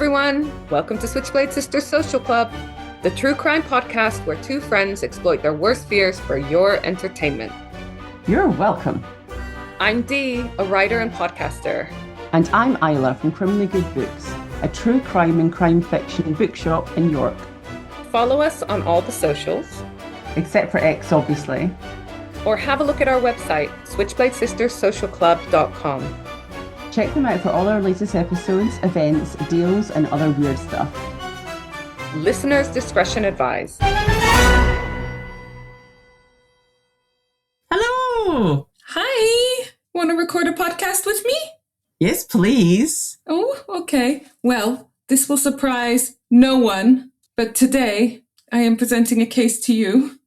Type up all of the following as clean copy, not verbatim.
everyone. Welcome to Switchblade Sisters Social Club, the true crime podcast where two friends exploit their worst fears for your entertainment. You're welcome. I'm Dee, a writer and podcaster. And I'm Isla from Criminally Good Books, a true crime and crime fiction bookshop in York. Follow us on all the socials. Except for X, obviously. Or have a look at our website, switchbladesisterssocialclub.com. Check them out for all our latest episodes, events, deals, and other weird stuff. Listeners' discretion advised. Hello! Hi! Want to record a podcast with me? Yes, please. Oh, okay. Well, this will surprise no one, but today I am presenting a case to you.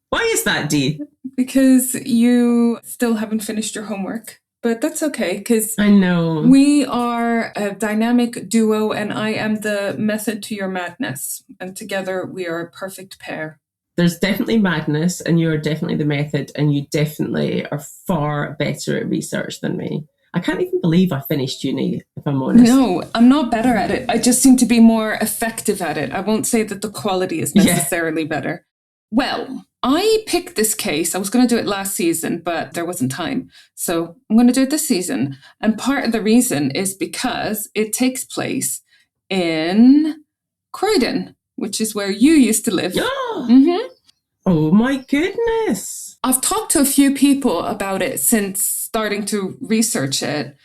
Why is that, Dee? Because you still haven't finished your homework. But that's okay, because I know. We are a dynamic duo, and I am the method to your madness. And together we are a perfect pair. There's definitely madness, and you're definitely the method, and you definitely are far better at research than me. I can't even believe I finished uni, if I'm honest. No, I'm not better at it. I just seem to be more effective at it. I won't say that the quality is necessarily better. Well, I picked this case. I was going to do it last season, but there wasn't time. So I'm going to do it this season. And part of the reason is because it takes place in Croydon, which is where you used to live. Mm-hmm. Oh my goodness. I've talked to a few people about it since starting to research it.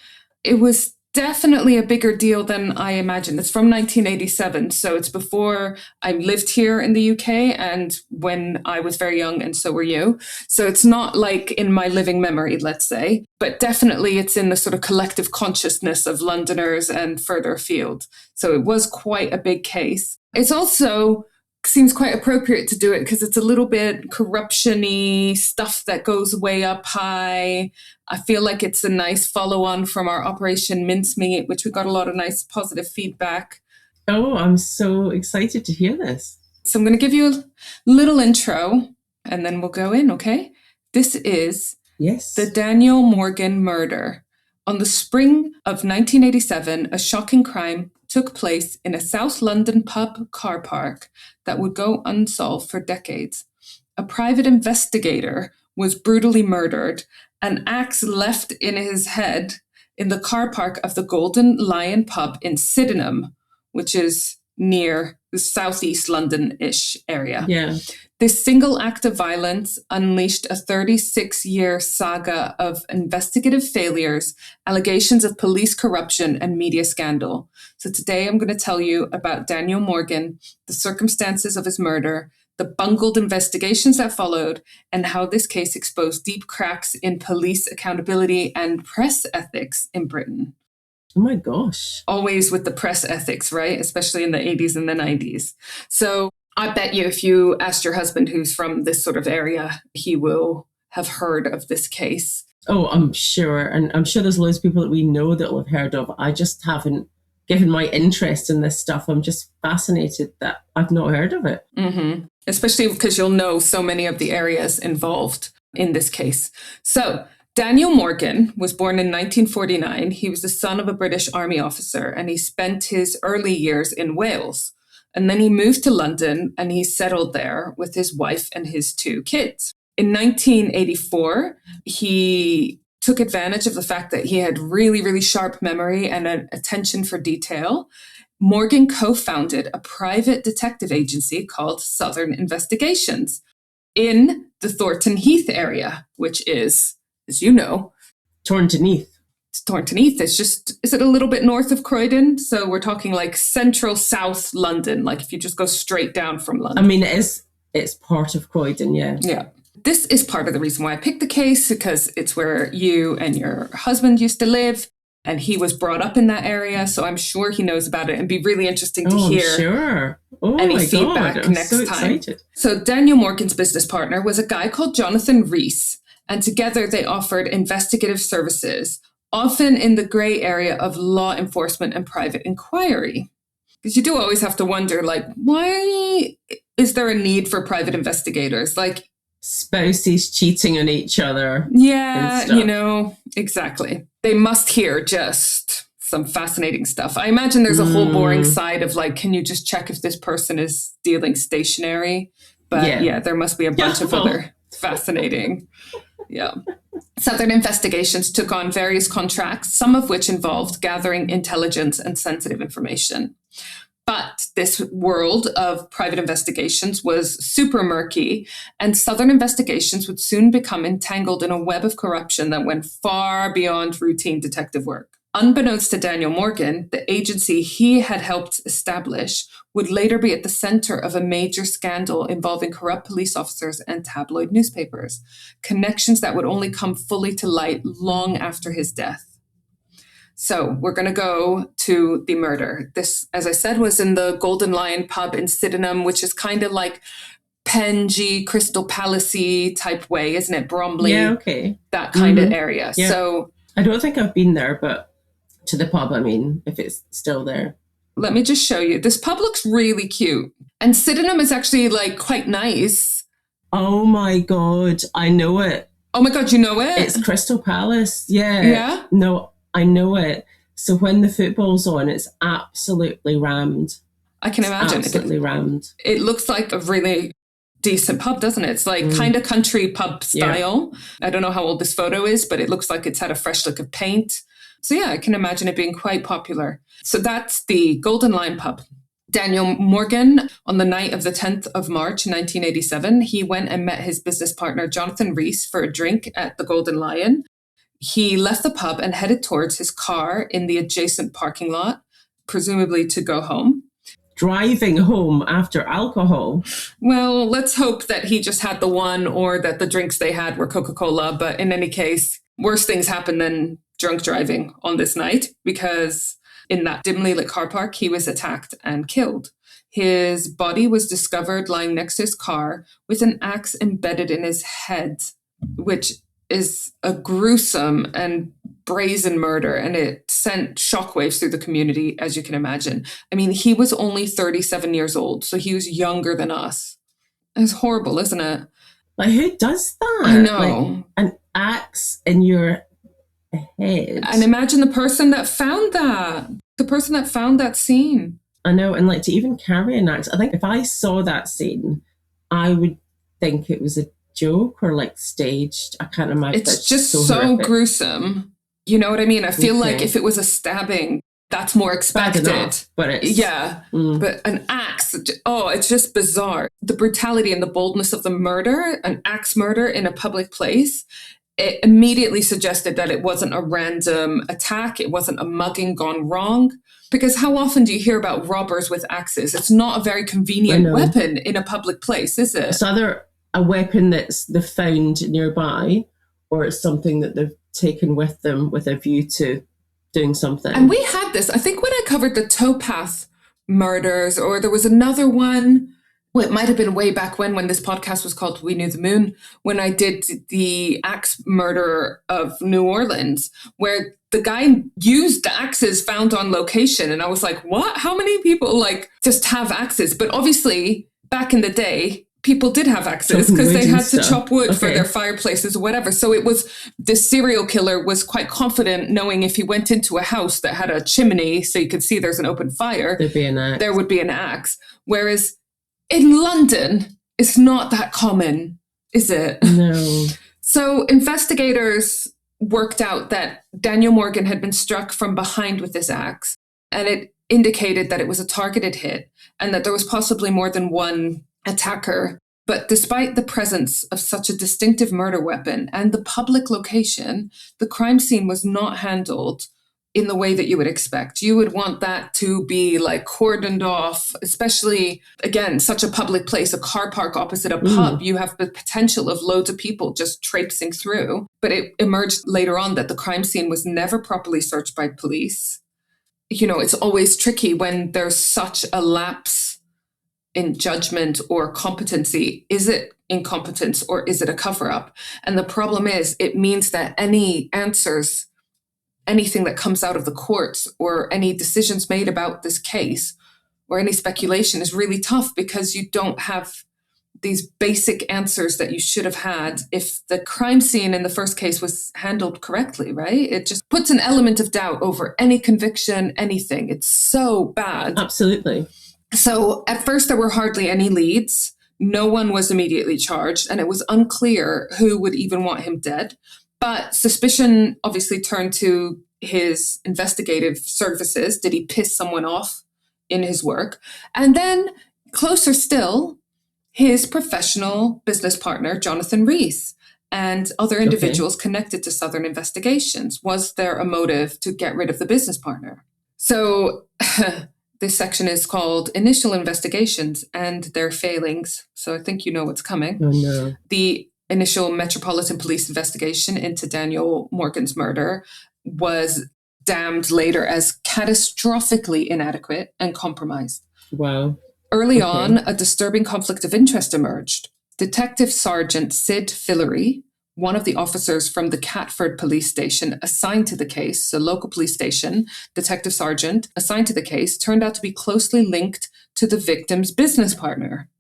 It was definitely a bigger deal than I imagined. It's from 1987, so it's before I lived here in the UK and when I was very young, and so were you. So it's not like in my living memory, let's say, but definitely it's in the sort of collective consciousness of Londoners and further afield. So it was quite a big case. It's also seems quite appropriate to do it because it's a little bit corruption-y stuff that goes way up high. I feel like it's a nice follow-on from our Operation Mincemeat, which we got a lot of nice positive feedback. Oh, I'm so excited to hear this. So I'm going to give you a little intro and then we'll go in, okay? This is the Daniel Morgan murder. On the spring of 1987, a shocking crime took place in a South London pub car park that would go unsolved for decades. A private investigator was brutally murdered, an axe left in his head in the car park of the Golden Lion pub in Sydenham, which is near the southeast London-ish area. Yeah. This single act of violence unleashed a 36-year saga of investigative failures, allegations of police corruption, and media scandal. So today I'm going to tell you about Daniel Morgan, the circumstances of his murder, the bungled investigations that followed, and how this case exposed deep cracks in police accountability and press ethics in Britain. Oh my gosh. Always with the press ethics, right? Especially in the 80s and the 90s. So I bet you if you asked your husband who's from this sort of area, he will have heard of this case. Oh, I'm sure. And I'm sure there's loads of people that we know that will have heard of. I just haven't given my interest in this stuff. I'm just fascinated that I've not heard of it. Mm-hmm. Especially because you'll know so many of the areas involved in this case. So Daniel Morgan was born in 1949. He was the son of a British Army officer, and he spent his early years in Wales. And then he moved to London and he settled there with his wife and his two kids. In 1984, he took advantage of the fact that he had really, really sharp memory and an attention for detail. Morgan co-founded a private detective agency called Southern Investigations in the Thornton Heath area, which is, as you know, Thornton Heath. Thornton Heath is it a little bit north of Croydon? So we're talking like central South London, like if you just go straight down from London. I mean, it's part of Croydon, yeah. Yeah. This is part of the reason why I picked the case, because it's where you and your husband used to live, and he was brought up in that area. So I'm sure he knows about it, and be really interesting to hear any feedback next time. Excited. So Daniel Morgan's business partner was a guy called Jonathan Rees, and together they offered investigative services, often in the gray area of law enforcement and private inquiry. Because you do always have to wonder, like, why is there a need for private investigators? Like, spouses cheating on each other. Yeah, exactly. They must hear just some fascinating stuff. I imagine there's a whole boring side of like, can you just check if this person is dealing stationary? But yeah, there must be a bunch of other fascinating. Yeah. Southern investigations took on various contracts, some of which involved gathering intelligence and sensitive information. But this world of private investigations was super murky, and Southern investigations would soon become entangled in a web of corruption that went far beyond routine detective work. Unbeknownst to Daniel Morgan, the agency he had helped establish would later be at the center of a major scandal involving corrupt police officers and tabloid newspapers, connections that would only come fully to light long after his death. So we're going to go to the murder. This, as I said, was in the Golden Lion pub in Sydenham, which is kind of like Pengy, Crystal Palace-y type way, isn't it? Bromley, that kind of area. Yeah. So I don't think I've been there, but to the pub, I mean, if it's still there. Let me just show you. This pub looks really cute. And Sydenham is actually like quite nice. Oh my God, I know it. Oh my God, you know it? It's Crystal Palace. Yeah. Yeah? No, I know it. So when the football's on, it's absolutely rammed. I can imagine. Absolutely rammed. It looks like a really decent pub, doesn't it? It's like kind of country pub style. Yeah. I don't know how old this photo is, but it looks like it's had a fresh lick of paint. So yeah, I can imagine it being quite popular. So that's the Golden Lion pub. Daniel Morgan, on the night of the 10th of March, 1987, he went and met his business partner, Jonathan Rees, for a drink at the Golden Lion. He left the pub and headed towards his car in the adjacent parking lot, presumably to go home. Driving home after alcohol? Well, let's hope that he just had the one or that the drinks they had were Coca-Cola. But in any case, worse things happen than drunk driving on this night, because in that dimly lit car park, he was attacked and killed. His body was discovered lying next to his car with an axe embedded in his head, which is a gruesome and brazen murder, and it sent shockwaves through the community, as you can imagine. I mean, he was only 37 years old, so he was younger than us. It's horrible, isn't it? Like, who does that? I know. Like, an axe in your head. And imagine the person that found that scene. I know, and like to even carry an axe. I think if I saw that scene, I would think it was a joke or like staged. I can't imagine. It's just so gruesome. You know what I mean? I feel like if it was a stabbing, that's more expected. Bad enough, but it's but an axe, it's just bizarre. The brutality and the boldness of the murder, an axe murder in a public place, it immediately suggested that it wasn't a random attack. It wasn't a mugging gone wrong. Because how often do you hear about robbers with axes? It's not a very convenient weapon in a public place, is it? It's either a weapon they've found nearby, or it's something that they've taken with them with a view to doing something. And we had this, I think when I covered the towpath murders, or there was another one, well, it might have been way back when this podcast was called We Knew the Moon, when I did the axe murder of New Orleans, where the guy used the axes found on location. And I was like, what? How many people like just have axes? But obviously back in the day, people did have axes because they had to chop wood for their fireplaces or whatever. So it was, this serial killer was quite confident knowing if he went into a house that had a chimney so you could see there's an open fire, there would be an axe. Whereas in London, it's not that common, is it? No. So investigators worked out that Daniel Morgan had been struck from behind with this axe, and it indicated that it was a targeted hit and that there was possibly more than one attacker. But despite the presence of such a distinctive murder weapon and the public location, the crime scene was not handled in the way that you would expect. You would want that to be like cordoned off, especially, again, such a public place, a car park opposite a pub. You have the potential of loads of people just traipsing through. But it emerged later on that the crime scene was never properly searched by police. You know, it's always tricky when there's such a lapse in judgment or competency. Is it incompetence or is it a cover-up? And the problem is, it means that any answers, anything that comes out of the courts or any decisions made about this case or any speculation is really tough because you don't have these basic answers that you should have had if the crime scene in the first case was handled correctly, right? It just puts an element of doubt over any conviction, anything. It's so bad. Absolutely. So at first there were hardly any leads. No one was immediately charged, and it was unclear who would even want him dead. But suspicion obviously turned to his investigative services. Did he piss someone off in his work? And then, closer still, his professional business partner, Jonathan Rees, and other individuals connected to Southern Investigations. Was there a motive to get rid of the business partner? So this section is called Initial Investigations and Their Failings. So I think you know what's coming. Oh, no. The initial Metropolitan Police investigation into Daniel Morgan's murder was damned later as catastrophically inadequate and compromised. Wow. Early on, a disturbing conflict of interest emerged. Detective Sergeant Sid Fillery, one of the officers from the Catford police station assigned to the case, so local police station, Detective Sergeant assigned to the case, turned out to be closely linked to the victim's business partner,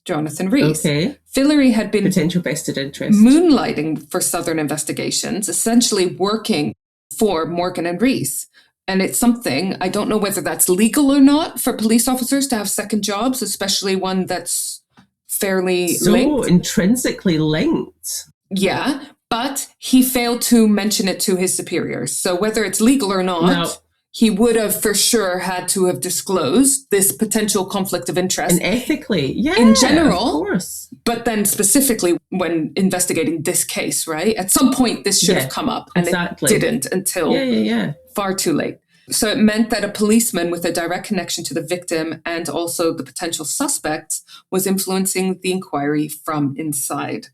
Jonathan Rees. Okay. Fillery had been Potential vested interest. moonlighting for Southern Investigations, essentially working for Morgan and Rees. And it's something, I don't know whether that's legal or not for police officers to have second jobs, especially one that's fairly So linked. intrinsically linked. Yeah, but he failed to mention it to his superiors. So whether it's legal or not, No. he would have for sure had to have disclosed this potential conflict of interest. And ethically, yeah. In general, of course. but then specifically when investigating this case, right? At some point, this should have come up, and exactly. it didn't until far too late. So it meant that a policeman with a direct connection to the victim and also the potential suspects was influencing the inquiry from inside.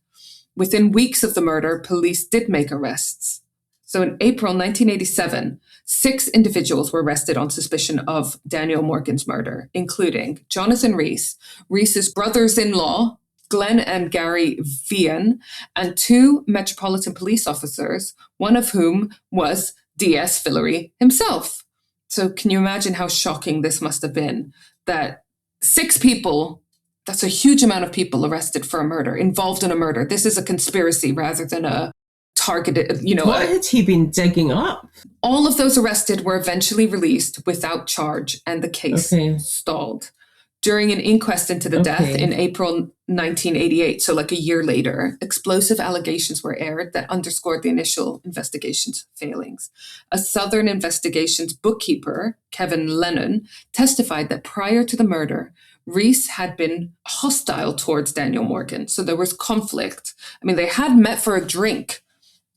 Within weeks of the murder, police did make arrests. So in April 1987, 6 individuals were arrested on suspicion of Daniel Morgan's murder, including Jonathan Rees, Rees's brothers-in-law, Glenn and Gary Vian, and 2 Metropolitan Police officers, one of whom was D.S. Fillery himself. So can you imagine how shocking this must have been? That 6 people, that's a huge amount of people arrested for a murder, involved in a murder. This is a conspiracy rather than a targeted, What had he been digging up? All of those arrested were eventually released without charge, and the case stalled. During an inquest into the death in April 1988, so like a year later, explosive allegations were aired that underscored the initial investigation's failings. A Southern Investigations bookkeeper, Kevin Lennon, testified that prior to the murder, Rees had been hostile towards Daniel Morgan. So there was conflict. I mean, they had met for a drink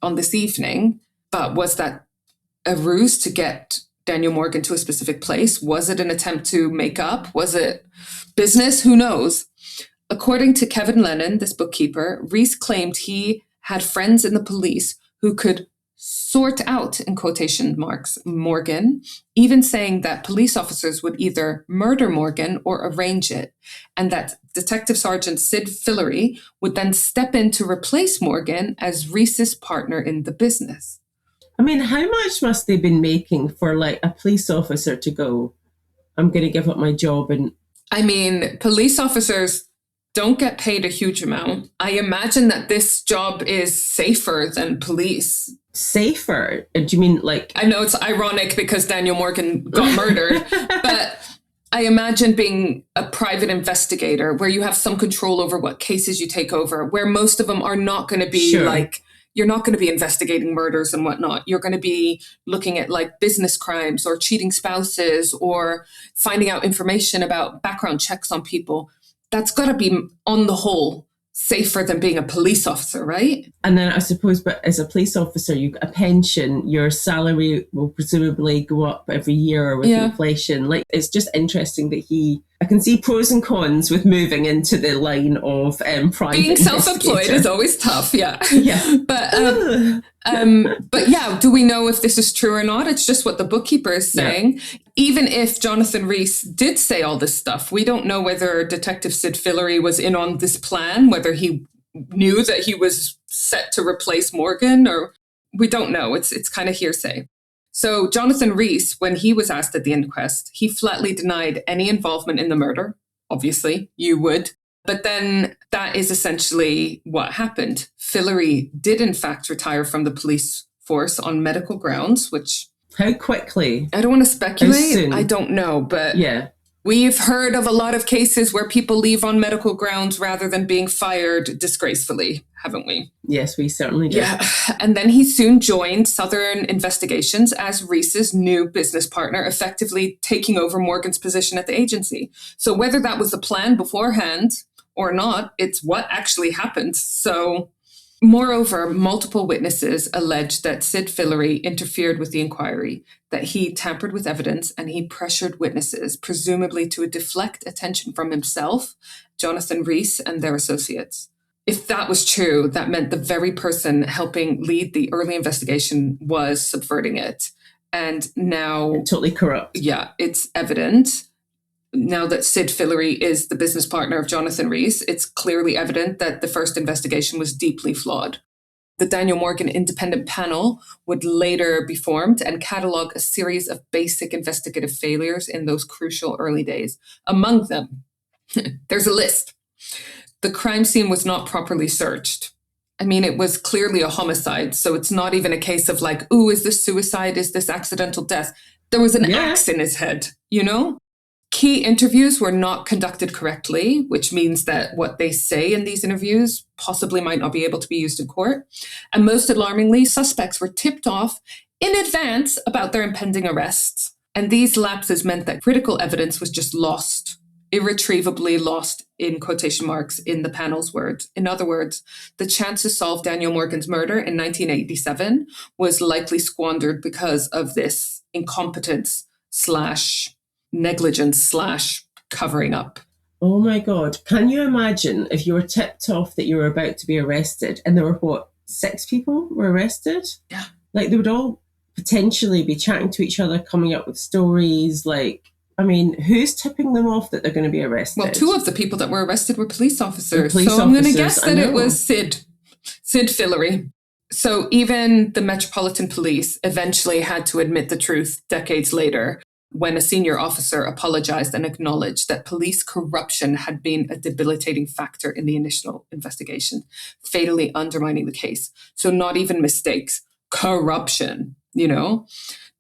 on this evening, but was that a ruse to get Daniel Morgan to a specific place? Was it an attempt to make up? Was it business? Who knows? According to Kevin Lennon, this bookkeeper, Rees claimed he had friends in the police who could sort out, in quotation marks, Morgan, even saying that police officers would either murder Morgan or arrange it, and that Detective Sergeant Sid Fillery would then step in to replace Morgan as Rees's partner in the business. I mean, how much must they have been making for like a police officer to go, I'm going to give up my job? And I mean, police officers don't get paid a huge amount. I imagine that this job is safer than police. Safer? Do you mean like... I know it's ironic because Daniel Morgan got murdered, but I imagine being a private investigator where you have some control over what cases you take over, where most of them are not going to be like... You're not going to be investigating murders and whatnot. You're going to be looking at like business crimes or cheating spouses or finding out information about background checks on people. That's got to be, on the whole, safer than being a police officer, right? And then I suppose, but as a police officer, you get a pension, your salary will presumably go up every year with inflation. Like, it's just interesting that I can see pros and cons with moving into the line of private being self-employed is always tough, Yeah. But yeah, do we know if this is true or not? It's just what the bookkeeper is saying. Yeah. Even if Jonathan Rees did say all this stuff, we don't know whether Detective Sid Fillery was in on this plan, whether he knew that he was set to replace Morgan, or we don't know. It's kind of hearsay. So Jonathan Rees, when he was asked at the inquest, he flatly denied any involvement in the murder. Obviously, you would. But then that is essentially what happened. Fillory did, in fact, retire from the police force on medical grounds, which... How quickly? I don't want to speculate. How soon? I don't know, but yeah, we've heard of a lot of cases where people leave on medical grounds rather than being fired disgracefully, haven't we? Yes, we certainly do. Yeah. And then he soon joined Southern Investigations as Rees's new business partner, effectively taking over Morgan's position at the agency. So whether that was the plan beforehand or not, it's what actually happened. So, moreover, multiple witnesses alleged that Sid Fillory interfered with the inquiry, that he tampered with evidence, and he pressured witnesses, presumably to deflect attention from himself, Jonathan Rees, and their associates. If that was true, that meant the very person helping lead the early investigation was subverting it. And now... totally corrupt. Yeah, it's evident. Now that Sid Fillory is the business partner of Jonathan Rees, it's clearly evident that the first investigation was deeply flawed. The Daniel Morgan Independent Panel would later be formed and catalogue a series of basic investigative failures in those crucial early days. Among them, there's a list. The crime scene was not properly searched. I mean, it was clearly a homicide, so it's not even a case of like, ooh, is this suicide? Is this accidental death? There was an axe in his head, you know? Key interviews were not conducted correctly, which means that what they say in these interviews possibly might not be able to be used in court. And most alarmingly, suspects were tipped off in advance about their impending arrests. And these lapses meant that critical evidence was just lost, irretrievably lost in quotation marks in the panel's words. In other words, the chance to solve Daniel Morgan's murder in 1987 was likely squandered because of this incompetence / negligence / covering up. Oh my God. Can you imagine if you were tipped off that you were about to be arrested and there were, 6 people were arrested? Yeah. Like they would all potentially be chatting to each other, coming up with stories. Like, I mean, who's tipping them off that they're going to be arrested? Well, 2 of the people that were arrested were police officers. I'm going to guess that it was Sid Fillory. So even the Metropolitan Police eventually had to admit the truth decades later, when a senior officer apologized and acknowledged that police corruption had been a debilitating factor in the initial investigation, fatally undermining the case. So not even mistakes, corruption, you know?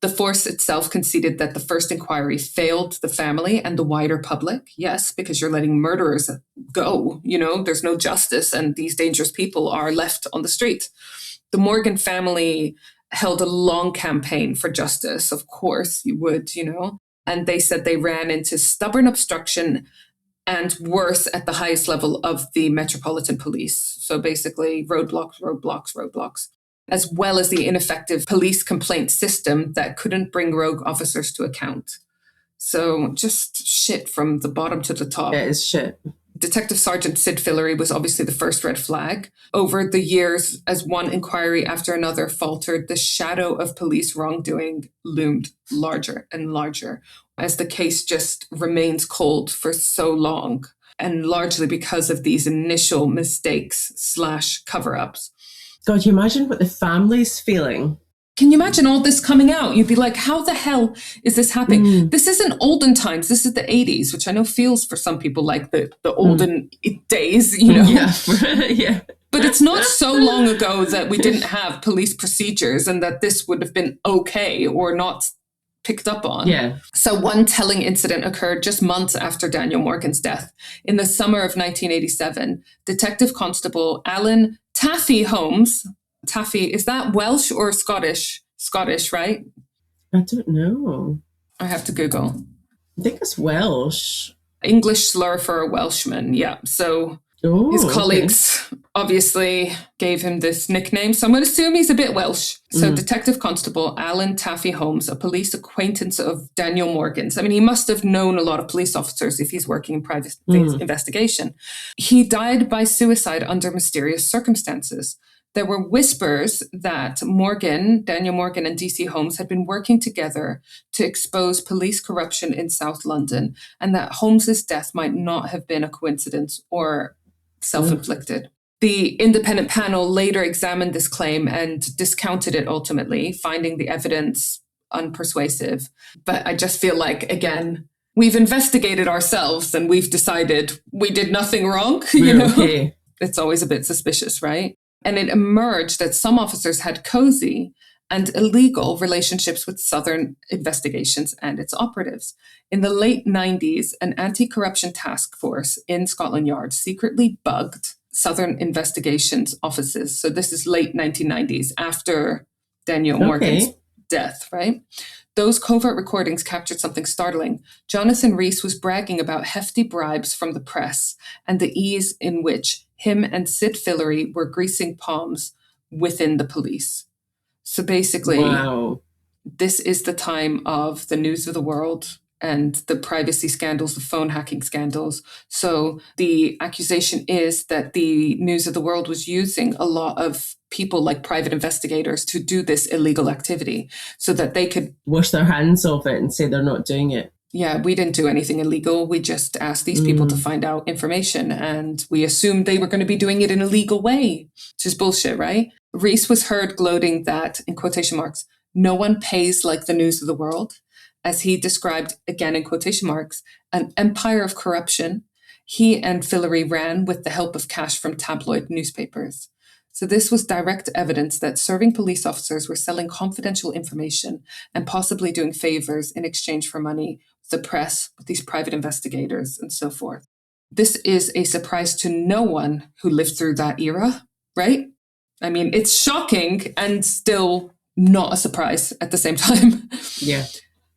The force itself conceded that the first inquiry failed the family and the wider public. Yes, because you're letting murderers go, you know, there's no justice and these dangerous people are left on the street. The Morgan family held a long campaign for justice. Of course you would, you know, and they said they ran into stubborn obstruction and worse at the highest level of the Metropolitan Police. So basically roadblocks, as well as the ineffective police complaint system that couldn't bring rogue officers to account. So just shit from the bottom to the top. It is shit. Detective Sergeant Sid Fillory was obviously the first red flag. Over the years, as one inquiry after another faltered, the shadow of police wrongdoing loomed larger and larger as the case just remains cold for so long, and largely because of these initial mistakes / cover-ups. God, you imagine what the family's feeling. Can you imagine all this coming out? You'd be like, how the hell is this happening? This isn't olden times. This is the 80s, which I know feels for some people like the olden days, you know? Yeah. Yeah. But it's not so long ago that we didn't have police procedures and that this would have been okay or not picked up on. Yeah. So one telling incident occurred just months after Daniel Morgan's death. In the summer of 1987, Detective Constable Alan Taffy Holmes... Taffy, is that Welsh or Scottish? Scottish, right? I don't know. I have to Google. I think it's Welsh. English slur for a Welshman, yeah. So his colleagues obviously gave him this nickname, so I'm going to assume he's a bit Welsh. So Detective Constable Alan Taffy Holmes, a police acquaintance of Daniel Morgan's. I mean, he must have known a lot of police officers if he's working in private investigation. He died by suicide under mysterious circumstances. There were whispers that Daniel Morgan and DC Holmes had been working together to expose police corruption in South London, and that Holmes's death might not have been a coincidence or self-inflicted. The independent panel later examined this claim and discounted it ultimately, finding the evidence unpersuasive. But I just feel like, again, we've investigated ourselves and we've decided we did nothing wrong. Okay. It's always a bit suspicious, right? And it emerged that some officers had cozy and illegal relationships with Southern Investigations and its operatives. In the late 90s, an anti-corruption task force in Scotland Yard secretly bugged Southern Investigations offices. So this is late 1990s, after Daniel Morgan's death, right? Those covert recordings captured something startling. Jonathan Rees was bragging about hefty bribes from the press and the ease in which him and Sid Fillery were greasing palms within the police. So basically, this is the time of the News of the World and the privacy scandals, the phone hacking scandals. So the accusation is that the News of the World was using a lot of people like private investigators to do this illegal activity so that they could wash their hands of it and say they're not doing it. Yeah, we didn't do anything illegal. We just asked these people to find out information, and we assumed they were going to be doing it in a legal way, which is bullshit, right? Rees was heard gloating that, in quotation marks, no one pays like the News of the World, as he described, again in quotation marks, an empire of corruption he and Fillery ran with the help of cash from tabloid newspapers. So this was direct evidence that serving police officers were selling confidential information and possibly doing favors in exchange for money with the press, with these private investigators, and so forth. This is a surprise to no one who lived through that era, right? I mean, it's shocking and still not a surprise at the same time. Yeah.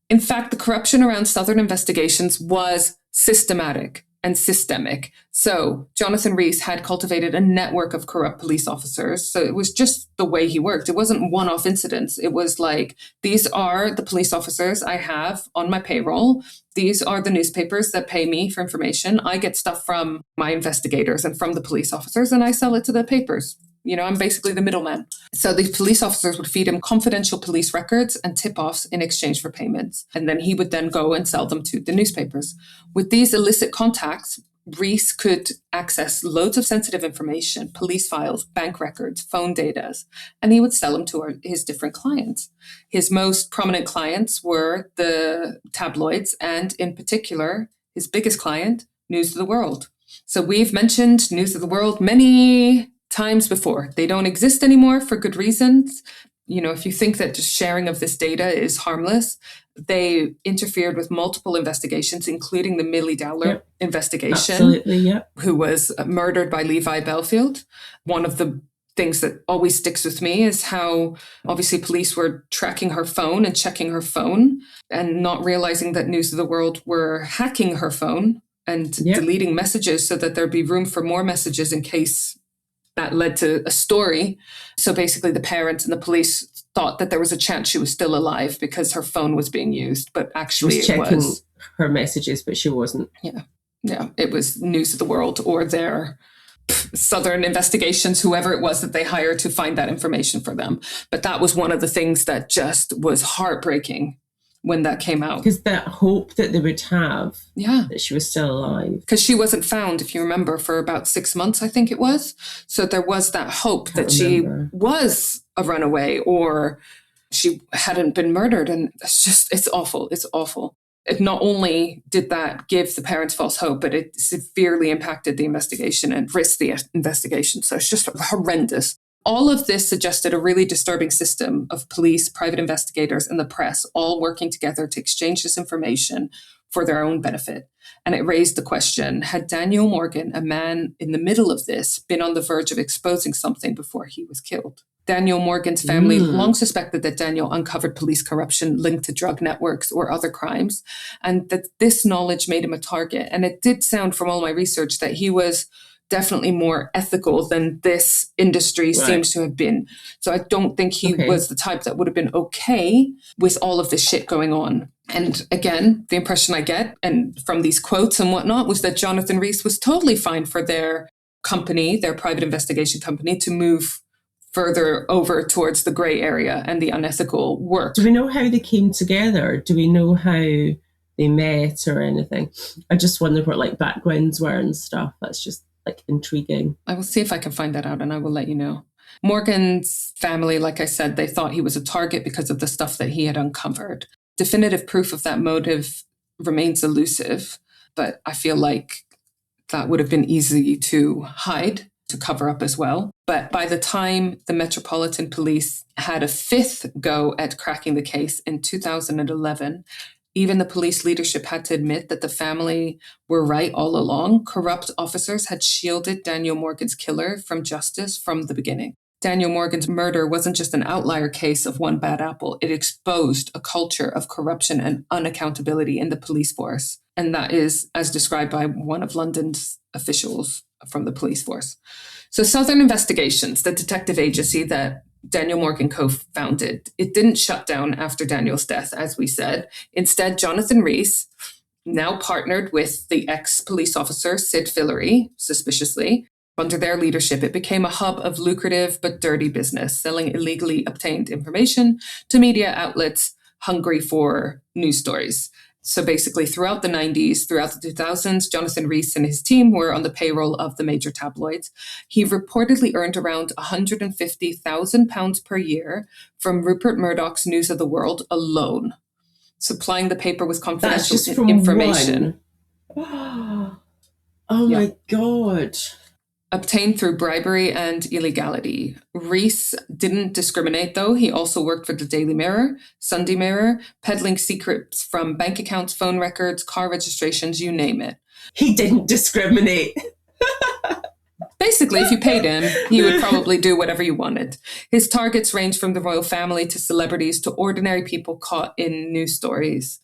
In fact, the corruption around Southern Investigations was systematic and systemic. So Jonathan Rees had cultivated a network of corrupt police officers. So it was just the way he worked. It wasn't one-off incidents. It was like, these are the police officers I have on my payroll. These are the newspapers that pay me for information. I get stuff from my investigators and from the police officers, and I sell it to the papers. You know, I'm basically the middleman. So the police officers would feed him confidential police records and tip-offs in exchange for payments. And then he would then go and sell them to the newspapers. With these illicit contacts, Rees could access loads of sensitive information, police files, bank records, phone data, and he would sell them to his different clients. His most prominent clients were the tabloids, and in particular, his biggest client, News of the World. So we've mentioned News of the World many times before. They don't exist anymore for good reasons. You know, if you think that just sharing of this data is harmless, they interfered with multiple investigations, including the Millie Dowler investigation, who was murdered by Levi Belfield. One of the things that always sticks with me is how obviously police were tracking her phone and checking her phone and not realizing that News of the World were hacking her phone and deleting messages so that there'd be room for more messages in case that led to a story. So basically the parents and the police thought that there was a chance she was still alive because her phone was being used, but actually she was checking her messages, but she wasn't. Yeah, it was News of the World or their Southern Investigations, whoever it was that they hired to find that information for them. But that was one of the things that just was heartbreaking when that came out. Because that hope that they would have that she was still alive. Because she wasn't found, if you remember, for about 6 months, I think it was. So there was that hope that she was a runaway or she hadn't been murdered. And it's awful. It's awful. It not only did that give the parents false hope, but it severely impacted the investigation and risked the investigation. So it's just horrendous. All of this suggested a really disturbing system of police, private investigators, and the press all working together to exchange this information for their own benefit. And it raised the question, had Daniel Morgan, a man in the middle of this, been on the verge of exposing something before he was killed? Daniel Morgan's family long suspected that Daniel uncovered police corruption linked to drug networks or other crimes, and that this knowledge made him a target. And it did sound from all my research that he was definitely more ethical than this industry seems to have been. So I don't think he was the type that would have been okay with all of this shit going on. And again, the impression I get, and from these quotes and whatnot, was that Jonathan Rees was totally fine for their company, their private investigation company, to move further over towards the grey area and the unethical work. Do we know how they came together? Do we know how they met or anything? I just wonder what like backgrounds were and stuff. That's just like intriguing. I will see if I can find that out and I will let you know. Morgan's family, like I said, they thought he was a target because of the stuff that he had uncovered. Definitive proof of that motive remains elusive, but I feel like that would have been easy to hide, to cover up as well. But by the time the Metropolitan Police had a fifth go at cracking the case in 2011, even the police leadership had to admit that the family were right all along. Corrupt officers had shielded Daniel Morgan's killer from justice from the beginning. Daniel Morgan's murder wasn't just an outlier case of one bad apple. It exposed a culture of corruption and unaccountability in the police force. And that is as described by one of London's officials from the police force. So Southern Investigations, the detective agency that Daniel Morgan co-founded, it didn't shut down after Daniel's death, as we said. Instead, Jonathan Rees, now partnered with the ex-police officer Sid Fillery, suspiciously, under their leadership, it became a hub of lucrative but dirty business, selling illegally obtained information to media outlets hungry for news stories. So basically, throughout the 90s, throughout the 2000s, Jonathan Rees and his team were on the payroll of the major tabloids. He reportedly earned around £150,000 per year from Rupert Murdoch's News of the World alone, supplying the paper with confidential information. Oh my God. Obtained through bribery and illegality. Rees didn't discriminate, though. He also worked for the Daily Mirror, Sunday Mirror, peddling secrets from bank accounts, phone records, car registrations, you name it. He didn't discriminate. Basically, if you paid him, he would probably do whatever you wanted. His targets ranged from the royal family to celebrities to ordinary people caught in news stories.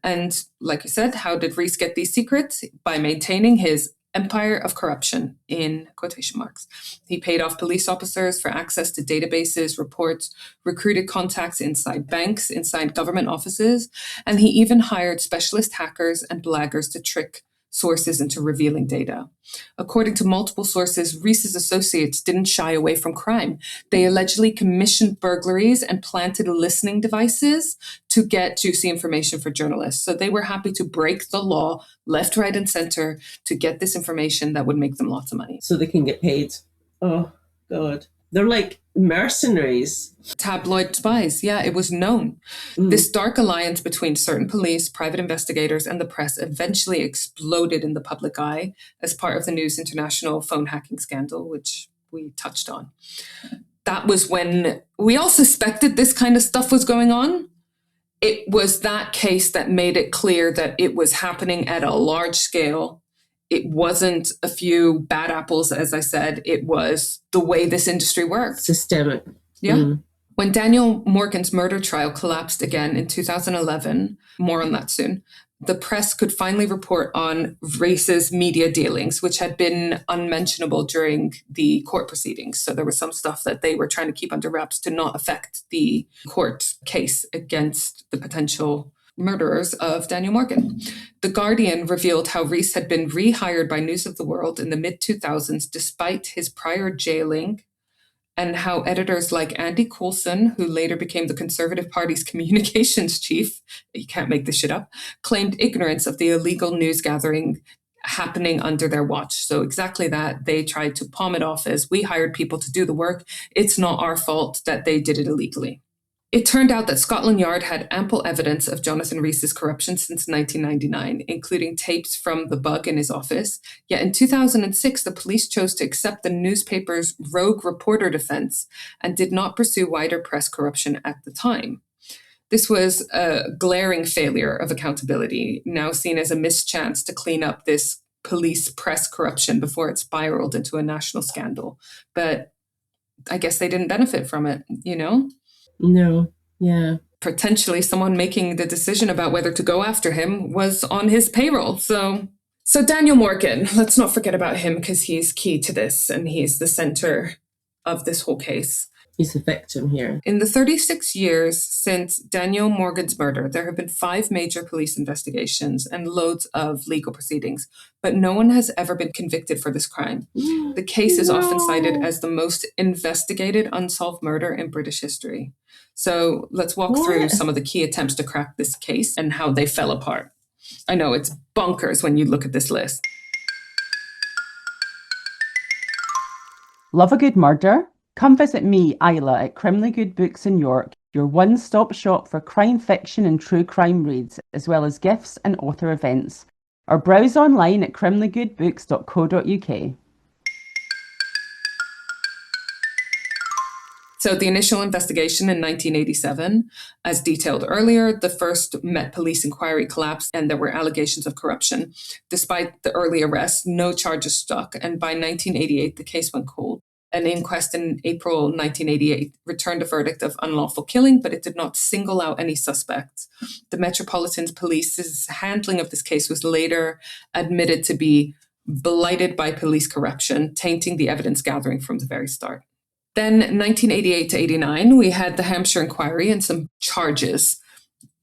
And like you said, how did Rees get these secrets? By maintaining his empire of corruption, in quotation marks. He paid off police officers for access to databases, reports, recruited contacts inside banks, inside government offices, and he even hired specialist hackers and blaggers to trick sources into revealing data. According to multiple sources, Rees's associates didn't shy away from crime. They allegedly commissioned burglaries and planted listening devices to get juicy information for journalists. So they were happy to break the law left, right, and center to get this information that would make them lots of money. So they can get paid. Oh, God. They're like mercenaries. Tabloid spies. Yeah, it was known. This dark alliance between certain police, private investigators, and the press eventually exploded in the public eye as part of the News International phone hacking scandal, which we touched on. That was when we all suspected this kind of stuff was going on. It was that case that made it clear that it was happening at a large scale. It wasn't a few bad apples, as I said. It was the way this industry works. Systemic. Yeah. When Daniel Morgan's murder trial collapsed again in 2011, more on that soon, the press could finally report on Rees's media dealings, which had been unmentionable during the court proceedings. So there was some stuff that they were trying to keep under wraps to not affect the court case against the potential murderers of Daniel Morgan. The Guardian revealed how Rees had been rehired by News of the World in the mid-2000s despite his prior jailing, and how editors like Andy Coulson, who later became the Conservative Party's communications chief, you can't make this shit up, claimed ignorance of the illegal news gathering happening under their watch. So exactly that. They tried to palm it off as, we hired people to do the work. It's not our fault that they did it illegally. It turned out that Scotland Yard had ample evidence of Jonathan Rees's corruption since 1999, including tapes from the bug in his office. Yet in 2006, the police chose to accept the newspaper's rogue reporter defense and did not pursue wider press corruption at the time. This was a glaring failure of accountability, now seen as a missed chance to clean up this police press corruption before it spiraled into a national scandal. But I guess they didn't benefit from it, you know? No, yeah. Potentially someone making the decision about whether to go after him was on his payroll. So Daniel Morgan, let's not forget about him because he's key to this and he's the center of this whole case. He's the victim here. In the 36 years since Daniel Morgan's murder, there have been 5 major police investigations and loads of legal proceedings, but no one has ever been convicted for this crime. The case is often cited as the most investigated unsolved murder in British history. So let's walk through some of the key attempts to crack this case and how they fell apart. I know it's bonkers when you look at this list. Love a good murder? Come visit me, Isla, at Crimley Good Books in York, your one-stop shop for crime fiction and true crime reads, as well as gifts and author events. Or browse online at criminallygoodbooks.co.uk. So the initial investigation in 1987, as detailed earlier, the first Met Police inquiry collapsed and there were allegations of corruption. Despite the early arrest, no charges stuck, and by 1988, the case went cold. An inquest in April 1988 returned a verdict of unlawful killing, but it did not single out any suspects. The Metropolitan Police's handling of this case was later admitted to be blighted by police corruption, tainting the evidence gathering from the very start. Then 1988 to 89, we had the Hampshire inquiry and some charges.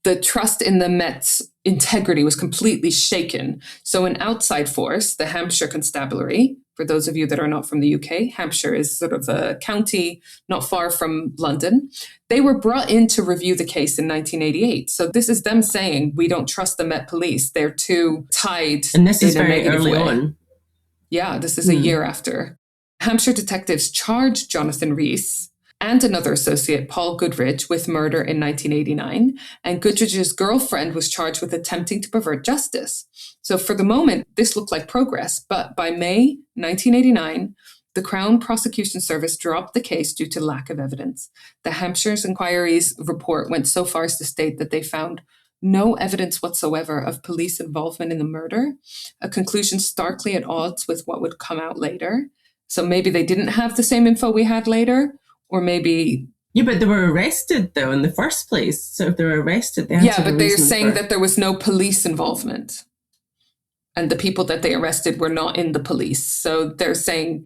The trust in the Met's integrity was completely shaken. So an outside force, the Hampshire Constabulary, for those of you that are not from the UK, Hampshire is sort of a county not far from London. They were brought in to review the case in 1988. So this is them saying, we don't trust the Met Police. They're too tied. And this is in a very negative early way. on. Yeah, this is a year after. Hampshire detectives charged Jonathan Rees and another associate, Paul Goodrich, with murder in 1989, and Goodrich's girlfriend was charged with attempting to pervert justice. So for the moment, this looked like progress, but by May 1989, the Crown Prosecution Service dropped the case due to lack of evidence. The Hampshire's inquiry's report went so far as to state that they found no evidence whatsoever of police involvement in the murder, a conclusion starkly at odds with what would come out later. So maybe they didn't have the same info we had later, or maybe... Yeah, but they were arrested, though, in the first place. So if they were arrested, they had to have but a they're reason saying for... that there was no police involvement. And the people that they arrested were not in the police. So they're saying,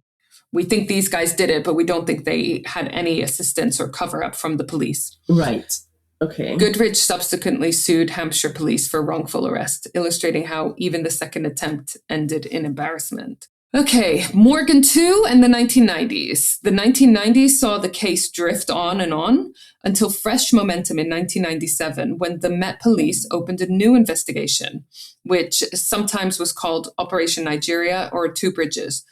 we think these guys did it, but we don't think they had any assistance or cover-up from the police. Right. Okay. Goodrich subsequently sued Hampshire police for wrongful arrest, illustrating how even the second attempt ended in embarrassment. Okay, Morgan 2 and the 1990s. The 1990s saw the case drift on until fresh momentum in 1997 when the Met Police opened a new investigation, which sometimes was called Operation Nigeria or Two Bridges.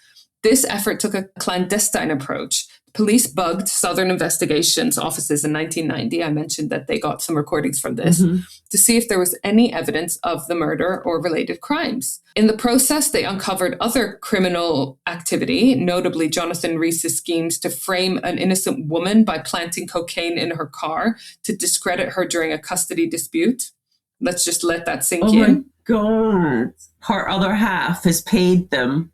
This effort took a clandestine approach. Police bugged Southern Investigations offices in 1990. I mentioned that they got some recordings from this to see if there was any evidence of the murder or related crimes. In the process, they uncovered other criminal activity, notably Jonathan Rees' schemes to frame an innocent woman by planting cocaine in her car to discredit her during a custody dispute. Let's just let that sink in. Oh my God. Her other half has paid them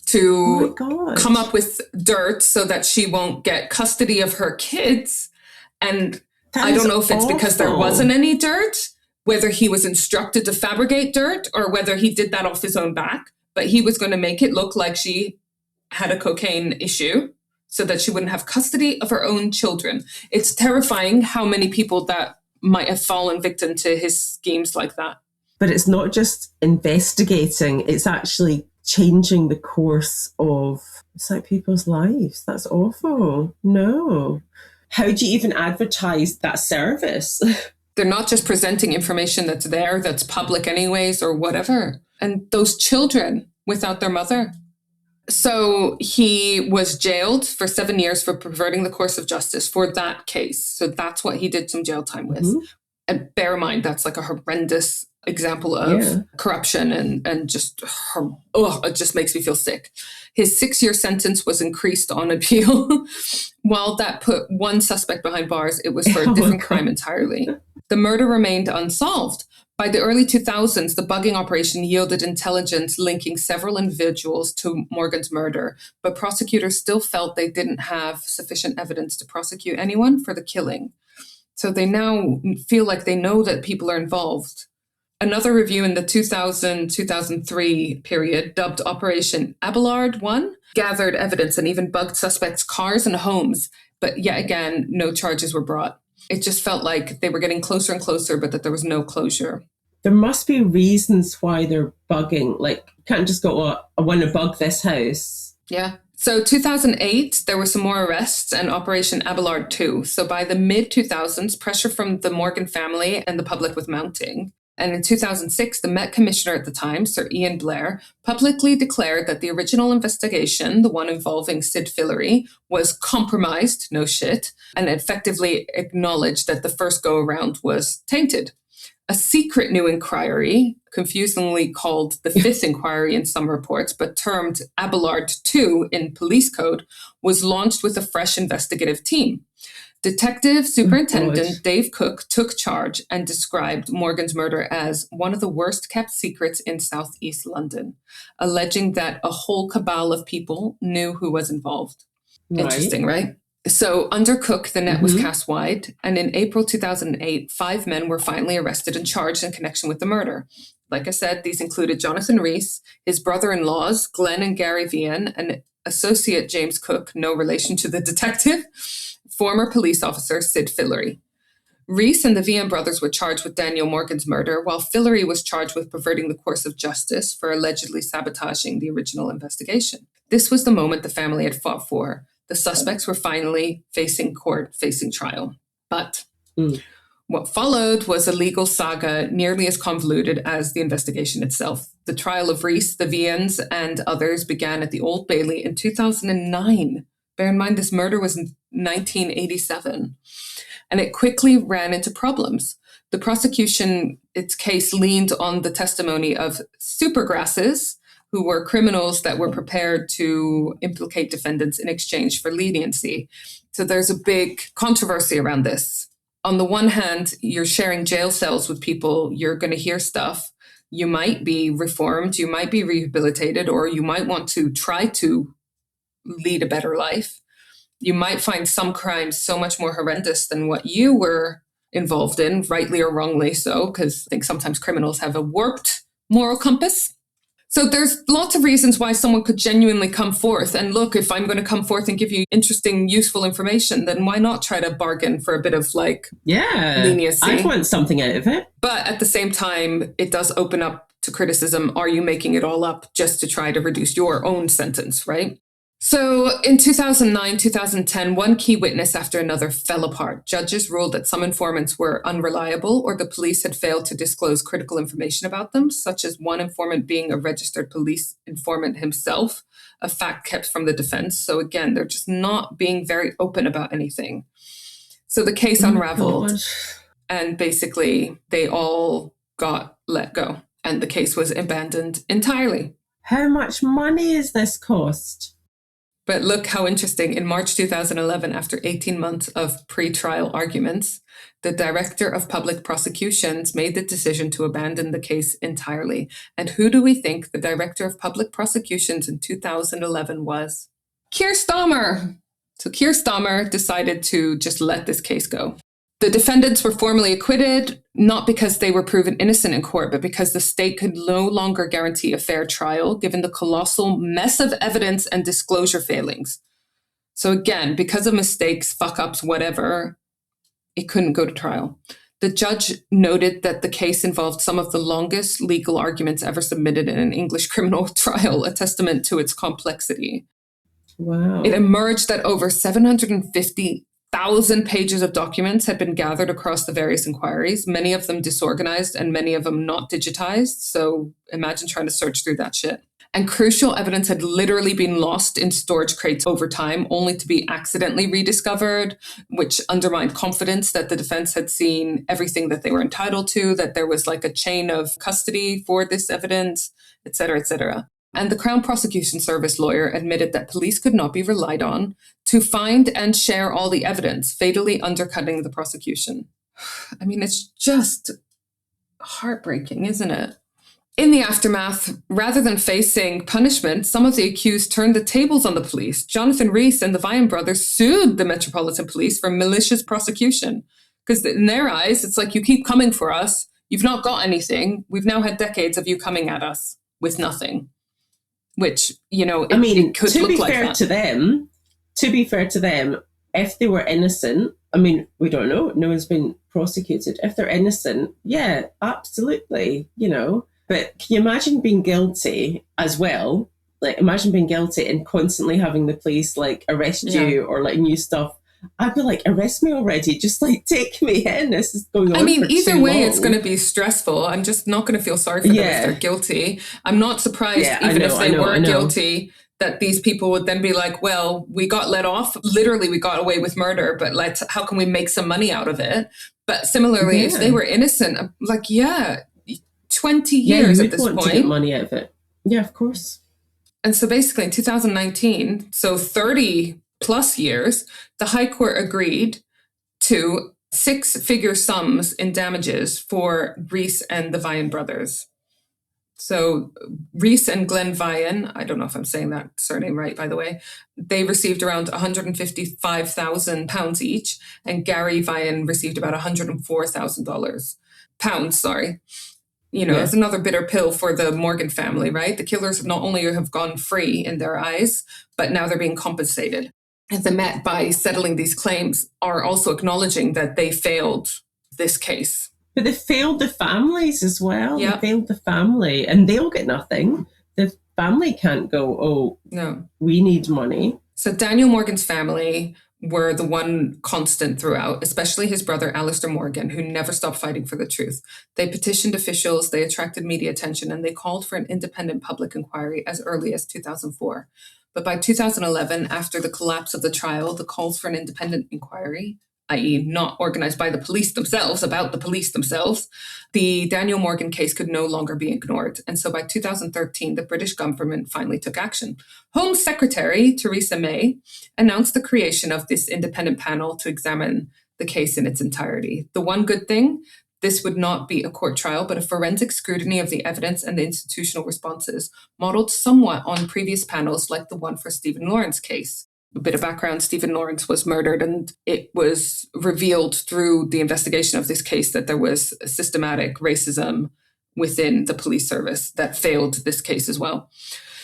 to come up with dirt so that she won't get custody of her kids. And I don't know if it's because there wasn't any dirt, whether he was instructed to fabricate dirt or whether he did that off his own back, but he was going to make it look like she had a cocaine issue so that she wouldn't have custody of her own children. It's terrifying how many people that might have fallen victim to his schemes like that. But it's not just investigating, it's actually changing the course of people's lives. That's awful. No. How do you even advertise that service? They're not just presenting information that's there, that's public anyways, or whatever. And those children without their mother. So he was jailed for 7 years for perverting the course of justice for that case. So that's what he did some jail time with. And bear in mind, that's like a horrendous example of corruption and just, it just makes me feel sick. His 6-year sentence was increased on appeal. While that put one suspect behind bars, it was for a different crime entirely. The murder remained unsolved. By the early 2000s, the bugging operation yielded intelligence linking several individuals to Morgan's murder, but prosecutors still felt they didn't have sufficient evidence to prosecute anyone for the killing. So they now feel like they know that people are involved. Another review in the 2000-2003 period, dubbed Operation Abelard 1, gathered evidence and even bugged suspects' cars and homes. But yet again, no charges were brought. It just felt like they were getting closer and closer, but that there was no closure. There must be reasons why they're bugging. Like, you can't just go, I want to bug this house. Yeah. So 2008, there were some more arrests and Operation Abelard 2. So by the mid-2000s, pressure from the Morgan family and the public was mounting. And in 2006, the Met Commissioner at the time, Sir Ian Blair, publicly declared that the original investigation, the one involving Sid Fillery, was compromised, no shit, and effectively acknowledged that the first go-around was tainted. A secret new inquiry, confusingly called the Fifth Inquiry in some reports, but termed Abelard 2 in police code, was launched with a fresh investigative team. Detective Superintendent Dave Cook took charge and described Morgan's murder as one of the worst kept secrets in southeast London, alleging that a whole cabal of people knew who was involved. Right. Interesting, right? So under Cook, the net was cast wide, and in April 2008, 5 men were finally arrested and charged in connection with the murder. Like I said, these included Jonathan Rees, his brother-in-laws, Glenn and Gary Vian, and associate James Cook, no relation to the detective, former police officer Sid Fillery. Rees and the Vian brothers were charged with Daniel Morgan's murder, while Fillery was charged with perverting the course of justice for allegedly sabotaging the original investigation. This was the moment the family had fought for. The suspects were finally facing court, facing trial. But what followed was a legal saga nearly as convoluted as the investigation itself. The trial of Rees, the Vians, and others began at the Old Bailey in 2009. Bear in mind, this murder was in 1987. And it quickly ran into problems. The prosecution, its case leaned on the testimony of supergrasses, who were criminals that were prepared to implicate defendants in exchange for leniency. So there's a big controversy around this. On the one hand, you're sharing jail cells with people, you're going to hear stuff. You might be reformed, you might be rehabilitated, or you might want to try to lead a better life. You might find some crimes so much more horrendous than what you were involved in, rightly or wrongly so, because I think sometimes criminals have a warped moral compass. So there's lots of reasons why someone could genuinely come forth. And look, if I'm going to come forth and give you interesting, useful information, then why not try to bargain for a bit of leniency? I'd want something out of it. But at the same time, it does open up to criticism. Are you making it all up just to try to reduce your own sentence, right? So in 2009, 2010, one key witness after another fell apart. Judges ruled that some informants were unreliable or the police had failed to disclose critical information about them, such as one informant being a registered police informant himself, a fact kept from the defense. So again, they're just not being very open about anything. So the case unraveled and basically they all got let go and the case was abandoned entirely. How much money is this cost? But look how interesting. In March 2011, after 18 months of pre-trial arguments, the Director of Public Prosecutions made the decision to abandon the case entirely. And who do we think the Director of Public Prosecutions in 2011 was? Keir Starmer. So Keir Starmer decided to just let this case go. The defendants were formally acquitted, not because they were proven innocent in court, but because the state could no longer guarantee a fair trial, given the colossal mess of evidence and disclosure failings. So again, because of mistakes, fuck-ups, whatever, it couldn't go to trial. The judge noted that the case involved some of the longest legal arguments ever submitted in an English criminal trial, a testament to its complexity. Wow. It emerged that over 750,000 pages of documents had been gathered across the various inquiries, many of them disorganized and many of them not digitized. So imagine trying to search through that shit. And crucial evidence had literally been lost in storage crates over time, only to be accidentally rediscovered, which undermined confidence that the defense had seen everything that they were entitled to, that there was like a chain of custody for this evidence, et cetera, et cetera. And the Crown Prosecution Service lawyer admitted that police could not be relied on to find and share all the evidence, fatally undercutting the prosecution. I mean, it's just heartbreaking, isn't it? In the aftermath, rather than facing punishment, some of the accused turned the tables on the police. Jonathan Rees and the Vian brothers sued the Metropolitan Police for malicious prosecution. Because in their eyes, it's like, you keep coming for us. You've not got anything. We've now had decades of you coming at us with nothing. Which, you know, it could look like that. To be fair to them, if they were innocent, I mean, we don't know. No one's been prosecuted. If they're innocent, yeah, absolutely, you know. But can you imagine being guilty as well? Like, imagine being guilty and constantly having the police, like, arrest you or letting you stuff I'd be like, arrest me already. Just like, take me in. This is going on. I mean, for either too way, long. it's going to be stressful. I'm just not going to feel sorry for them if they're guilty. I'm not surprised, even if they were guilty, that these people would then be like, well, we got let off. Literally, we got away with murder, but how can we make some money out of it? But similarly, if they were innocent, I'm like, 20 years at this point. To get money out of it. Yeah, of course. And so basically in 2019, so 30 plus years, the High Court agreed to 6-figure sums in damages for Rees and the Vian brothers. So Rees and Glenn Vian, I don't know if I'm saying that surname right, by the way, they received around £155,000 each, and Gary Vian received about $104,000. Pounds, sorry. It's another bitter pill for the Morgan family, right? The killers not only have gone free in their eyes, but now they're being compensated. And the Met, by settling these claims, are also acknowledging that they failed this case. But they failed the families as well. Yeah. They failed the family, and they'll get nothing. The family can't go, no, we need money. So Daniel Morgan's family were the one constant throughout, especially his brother Alistair Morgan, who never stopped fighting for the truth. They petitioned officials, they attracted media attention, and they called for an independent public inquiry as early as 2004. But by 2011, after the collapse of the trial, the calls for an independent inquiry, i.e. not organized by the police themselves, about the police themselves, the Daniel Morgan case could no longer be ignored. And so by 2013, the British government finally took action. Home Secretary Theresa May announced the creation of this independent panel to examine the case in its entirety. The one good thing, this would not be a court trial, but a forensic scrutiny of the evidence and the institutional responses, modeled somewhat on previous panels like the one for Stephen Lawrence's case. A bit of background, Stephen Lawrence was murdered, and it was revealed through the investigation of this case that there was systematic racism within the police service that failed this case as well.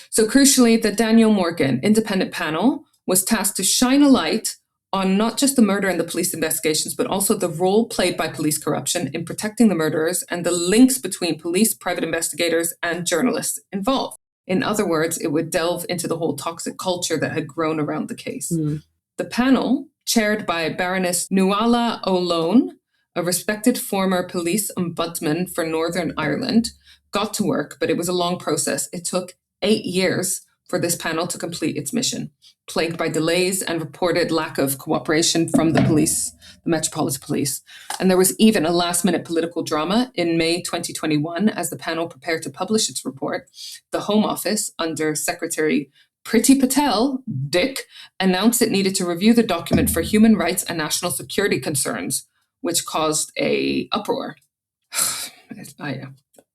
So crucially, the Daniel Morgan independent panel was tasked to shine a light on not just the murder and the police investigations, but also the role played by police corruption in protecting the murderers and the links between police, private investigators, and journalists involved. In other words, it would delve into the whole toxic culture that had grown around the case. The panel, chaired by Baroness Nuala O'Lone, a respected former police ombudsman for Northern Ireland, got to work, but it was a long process. It took 8 years for this panel to complete its mission, plagued by delays and reported lack of cooperation from the police, the Metropolitan Police. And there was even a last-minute political drama in May 2021 as the panel prepared to publish its report. The Home Office, under Secretary Priti Patel, Dick, announced it needed to review the document for human rights and national security concerns, which caused an uproar.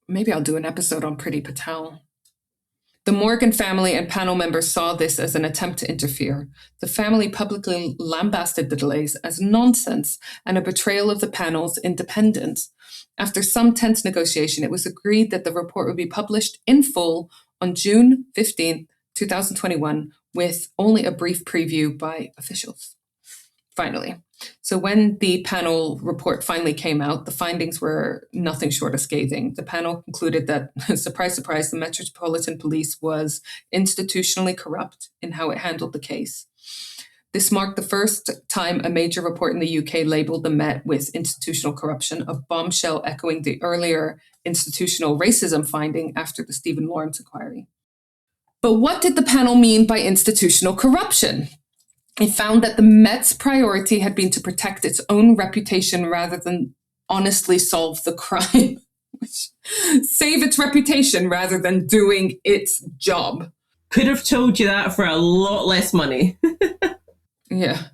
Maybe I'll do an episode on Priti Patel. The Morgan family and panel members saw this as an attempt to interfere. The family publicly lambasted the delays as nonsense and a betrayal of the panel's independence. After some tense negotiation, it was agreed that the report would be published in full on June 15, 2021, with only a brief preview by officials. Finally. So when the panel report finally came out, the findings were nothing short of scathing. The panel concluded that, surprise, surprise, the Metropolitan Police was institutionally corrupt in how it handled the case. This marked the first time a major report in the UK labelled the Met with institutional corruption, a bombshell echoing the earlier institutional racism finding after the Stephen Lawrence inquiry. But what did the panel mean by institutional corruption? It found that the Met's priority had been to protect its own reputation rather than honestly solve the crime. Save its reputation rather than doing its job. Could have told you that for a lot less money. Yeah.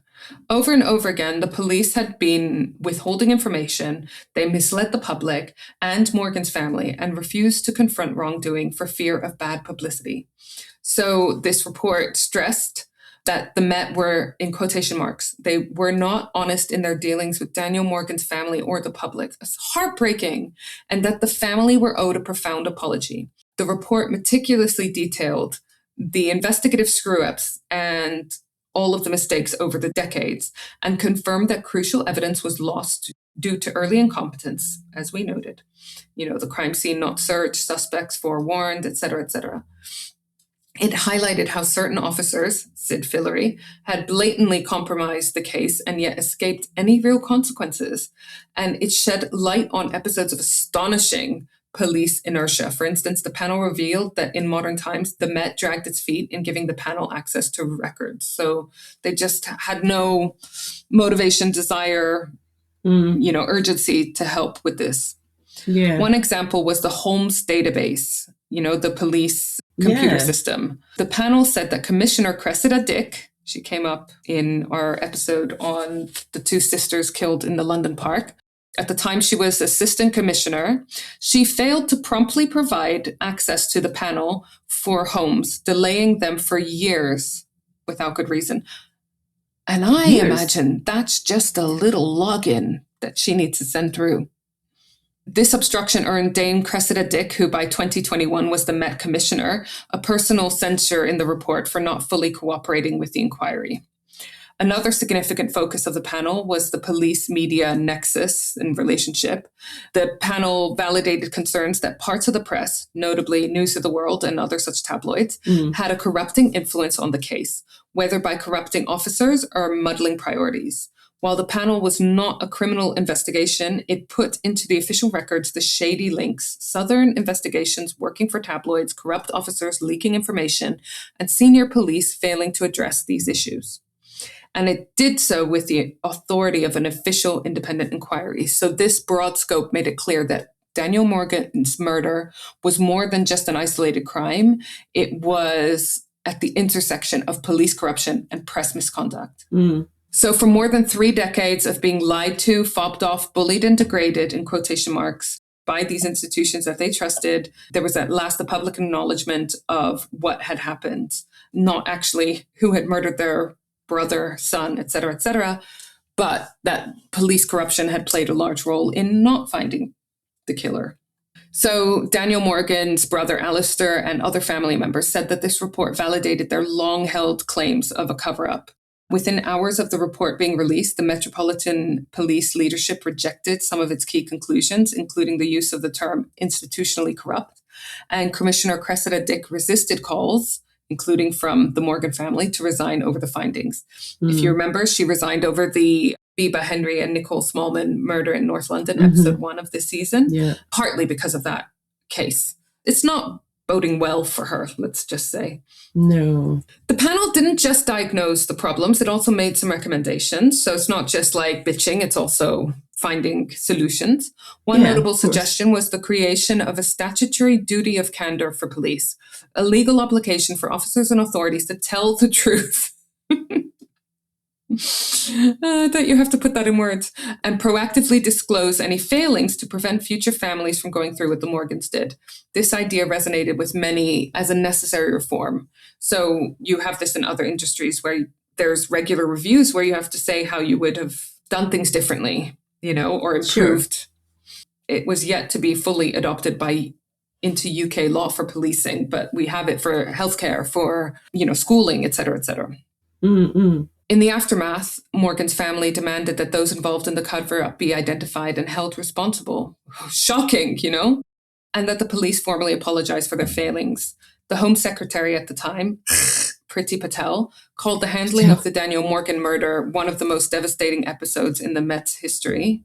Over and over again, the police had been withholding information. They misled the public and Morgan's family and refused to confront wrongdoing for fear of bad publicity. So this report stressed that the Met were, in quotation marks, they were not honest in their dealings with Daniel Morgan's family or the public. It's heartbreaking. And that the family were owed a profound apology. The report meticulously detailed the investigative screw-ups and all of the mistakes over the decades and confirmed that crucial evidence was lost due to early incompetence, as we noted. The crime scene not searched, suspects forewarned, etc., etc. It highlighted how certain officers, Sid Fillery, had blatantly compromised the case and yet escaped any real consequences. And it shed light on episodes of astonishing police inertia. For instance, the panel revealed that in modern times, the Met dragged its feet in giving the panel access to records. So they just had no motivation, desire, urgency to help with this. Yeah. One example was the Holmes database, the police computer system. The panel said that Commissioner Cressida Dick, she came up in our episode on the two sisters killed in the London Park. At the time she was assistant commissioner, she failed to promptly provide access to the panel for Holmes, delaying them for years without good reason. And I imagine that's just a little login that she needs to send through. This obstruction earned Dame Cressida Dick, who by 2021 was the Met Commissioner, a personal censure in the report for not fully cooperating with the inquiry. Another significant focus of the panel was the police-media nexus and relationship. The panel validated concerns that parts of the press, notably News of the World and other such tabloids, had a corrupting influence on the case, whether by corrupting officers or muddling priorities. While the panel was not a criminal investigation, it put into the official records the shady links, Southern investigations working for tabloids, corrupt officers leaking information, and senior police failing to address these issues. And it did so with the authority of an official independent inquiry. So this broad scope made it clear that Daniel Morgan's murder was more than just an isolated crime. It was at the intersection of police corruption and press misconduct. So for more than 3 decades of being lied to, fobbed off, bullied, and degraded, in quotation marks, by these institutions that they trusted, there was at last a public acknowledgement of what had happened, not actually who had murdered their brother, son, et cetera, but that police corruption had played a large role in not finding the killer. So Daniel Morgan's brother Alistair and other family members said that this report validated their long-held claims of a cover-up. Within hours of the report being released, the Metropolitan Police leadership rejected some of its key conclusions, including the use of the term institutionally corrupt. And Commissioner Cressida Dick resisted calls, including from the Morgan family, to resign over the findings. If you remember, she resigned over the Biba Henry and Nicole Smallman murder in North London, episode 1 of this season, partly because of that case. It's not boding well for her, let's just say. No. The panel didn't just diagnose the problems, it also made some recommendations. So it's not just like bitching, it's also finding solutions. One notable suggestion was the creation of a statutory duty of candor for police, a legal obligation for officers and authorities to tell the truth. That you have to put that in words, and proactively disclose any failings to prevent future families from going through what the Morgans did. This idea resonated with many as a necessary reform. So you have this in other industries where there's regular reviews where you have to say how you would have done things differently, or improved. Sure. It was yet to be fully adopted into UK law for policing, but we have it for healthcare, for, schooling, et cetera, et cetera. In the aftermath, Morgan's family demanded that those involved in the cover-up be identified and held responsible. Shocking, and that the police formally apologized for their failings. The Home Secretary at the time, Priti Patel, called the handling of the Daniel Morgan murder one of the most devastating episodes in the Met's history.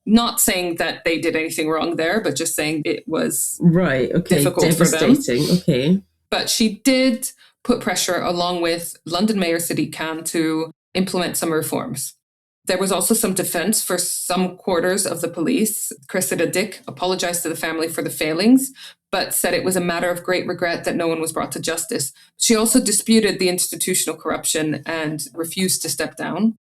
Not saying that they did anything wrong there, but just saying it was difficult for them. Okay. But she did put pressure along with London Mayor Sadiq Khan to implement some reforms. There was also some defense for some quarters of the police. Cressida Dick apologized to the family for the failings, but said it was a matter of great regret that no one was brought to justice. She also disputed the institutional corruption and refused to step down.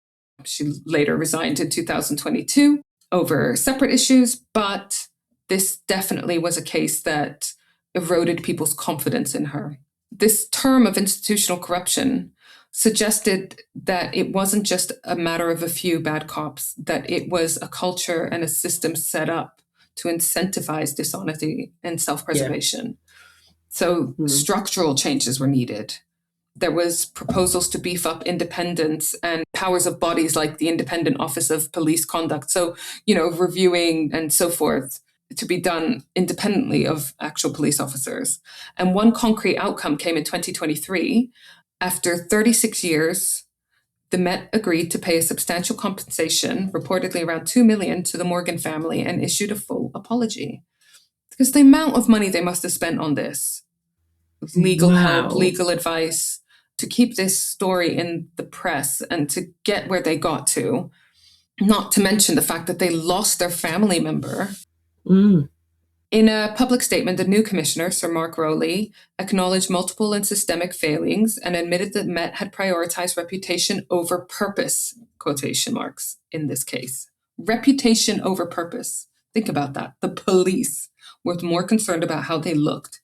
She later resigned in 2022 over separate issues, but this definitely was a case that eroded people's confidence in her. This term of institutional corruption suggested that it wasn't just a matter of a few bad cops, that it was a culture and a system set up to incentivize dishonesty and self-preservation. So structural changes were needed. There was proposals to beef up independence and powers of bodies like the Independent Office of Police Conduct. So, reviewing and so forth, to be done independently of actual police officers. And one concrete outcome came in 2023. After 36 years, the Met agreed to pay a substantial compensation, reportedly around $2 million, to the Morgan family and issued a full apology. Because the amount of money they must have spent on this, legal help, legal advice, to keep this story in the press and to get where they got to, not to mention the fact that they lost their family member. In a public statement, the new commissioner, Sir Mark Rowley, acknowledged multiple and systemic failings and admitted that Met had prioritized reputation over purpose, quotation marks, in this case. Reputation over purpose. Think about that. The police were more concerned about how they looked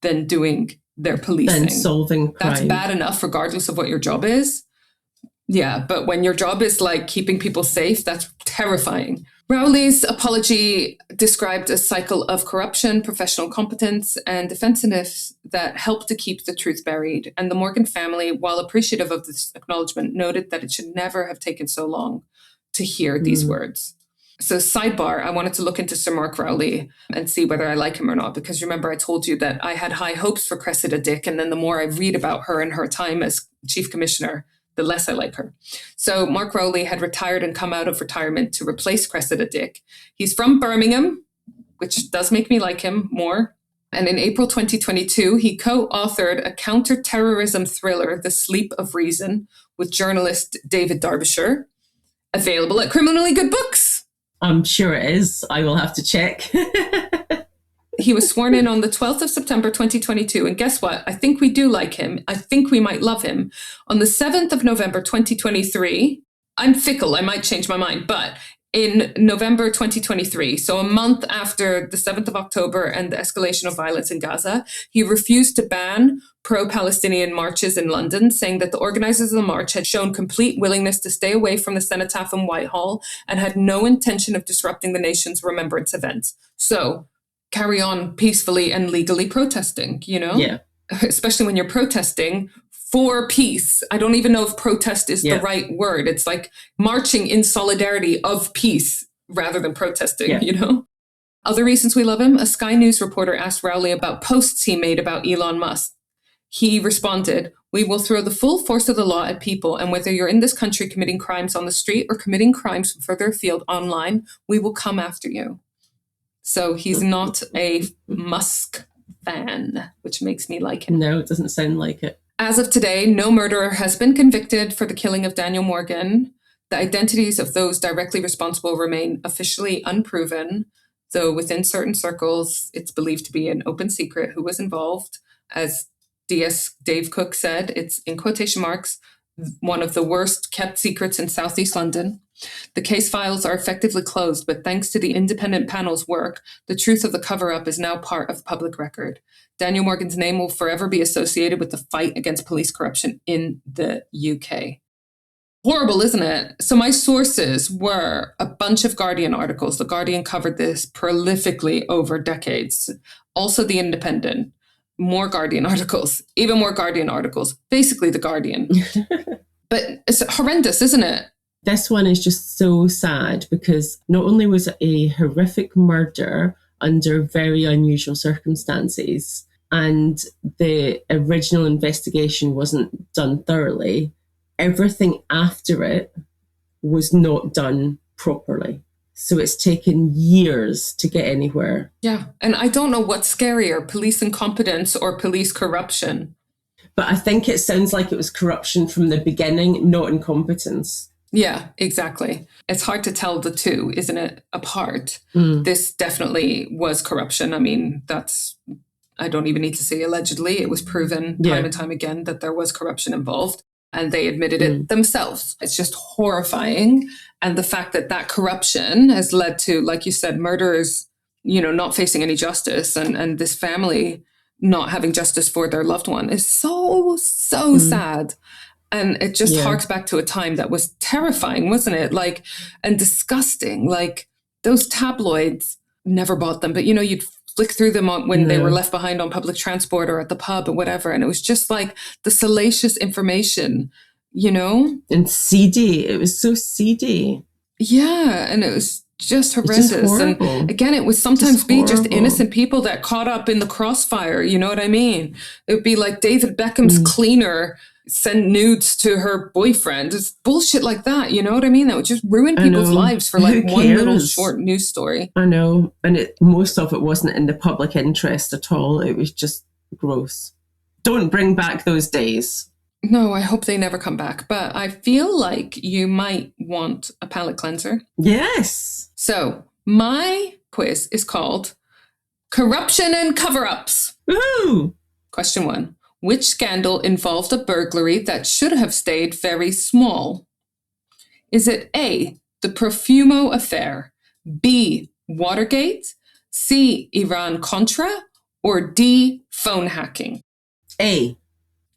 than doing their policing. Than solving crime. That's bad enough, regardless of what your job is. Yeah, but when your job is like keeping people safe, that's terrifying. Rowley's apology described a cycle of corruption, professional competence, and defensiveness that helped to keep the truth buried. And the Morgan family, while appreciative of this acknowledgement, noted that it should never have taken so long to hear these words. So sidebar, I wanted to look into Sir Mark Rowley and see whether I like him or not, because remember I told you that I had high hopes for Cressida Dick, and then the more I read about her and her time as chief commissioner, the less I like her. So Mark Rowley had retired and come out of retirement to replace Cressida Dick. He's from Birmingham, which does make me like him more. And in April 2022, he co-authored a counter-terrorism thriller, The Sleep of Reason, with journalist David Derbyshire, available at Criminally Good Books. I'm sure it is. I will have to check. He was sworn in on the 12th of September 2022. And guess what? I think we do like him. I think we might love him. On the 7th of November 2023, I'm fickle, I might change my mind, but in November 2023, so a month after the 7th of October and the escalation of violence in Gaza, he refused to ban pro-Palestinian marches in London, saying that the organizers of the march had shown complete willingness to stay away from the cenotaph in Whitehall and had no intention of disrupting the nation's remembrance events. So carry on peacefully and legally protesting, you know? Yeah. Especially when you're protesting for peace. I don't even know if protest is the right word. It's like marching in solidarity of peace rather than protesting, you know? Other reasons we love him, a Sky News reporter asked Rowley about posts he made about Elon Musk. He responded, "We will throw the full force of the law at people, and whether you're in this country committing crimes on the street or committing crimes from further afield online, we will come after you." So he's not a Musk fan, which makes me like him. No, it doesn't sound like it. As of today, no murderer has been convicted for the killing of Daniel Morgan. The identities of those directly responsible remain officially unproven, though within certain circles, it's believed to be an open secret who was involved. As DS Dave Cook said, it's, in quotation marks, one of the worst kept secrets in Southeast London. The case files are effectively closed, but thanks to the independent panel's work, the truth of the cover-up is now part of public record. Daniel Morgan's name will forever be associated with the fight against police corruption in the UK. Horrible, isn't it? So my sources were a bunch of Guardian articles. The Guardian covered this prolifically over decades. Also The Independent. More Guardian articles. Even more Guardian articles. Basically The Guardian. But it's horrendous, isn't it? This one is just so sad because not only was it a horrific murder under very unusual circumstances, and the original investigation wasn't done thoroughly, everything after it was not done properly. So it's taken years to get anywhere. Yeah. And I don't know what's scarier, police incompetence or police corruption. But I think it sounds like it was corruption from the beginning, not incompetence. Yeah, exactly. It's hard to tell the two, isn't it, apart? This definitely was corruption. I mean, I don't even need to say allegedly. It was proven time and time again that there was corruption involved, and they admitted it themselves. It's just horrifying. And the fact that that corruption has led to, like you said, murderers, you know, not facing any justice, and this family not having justice for their loved one is so sad. And it just harks back to a time that was terrifying, wasn't it? Like, and disgusting. Like, those tabloids, never bought them, but, you know, you'd flick through them when they were left behind on public transport or at the pub or whatever. And it was just like the salacious information, you know? And seedy. It was so seedy. Yeah. And it was just horrendous. And again, it would sometimes be just innocent people that caught up in the crossfire. You know what I mean? It would be like David Beckham's cleaner send nudes to her boyfriend. It's bullshit like that. You know what I mean? That would just ruin people's lives for like one little short news story. I know. And most of it wasn't in the public interest at all. It was just gross. Don't bring back those days. No, I hope they never come back. But I feel like you might want a palate cleanser. Yes. So my quiz is called Corruption and Cover-Ups. Woohoo! Question 1. Which scandal involved a burglary that should have stayed very small? Is it A, the Profumo affair, B, Watergate, C, Iran-Contra, or D, phone hacking? A.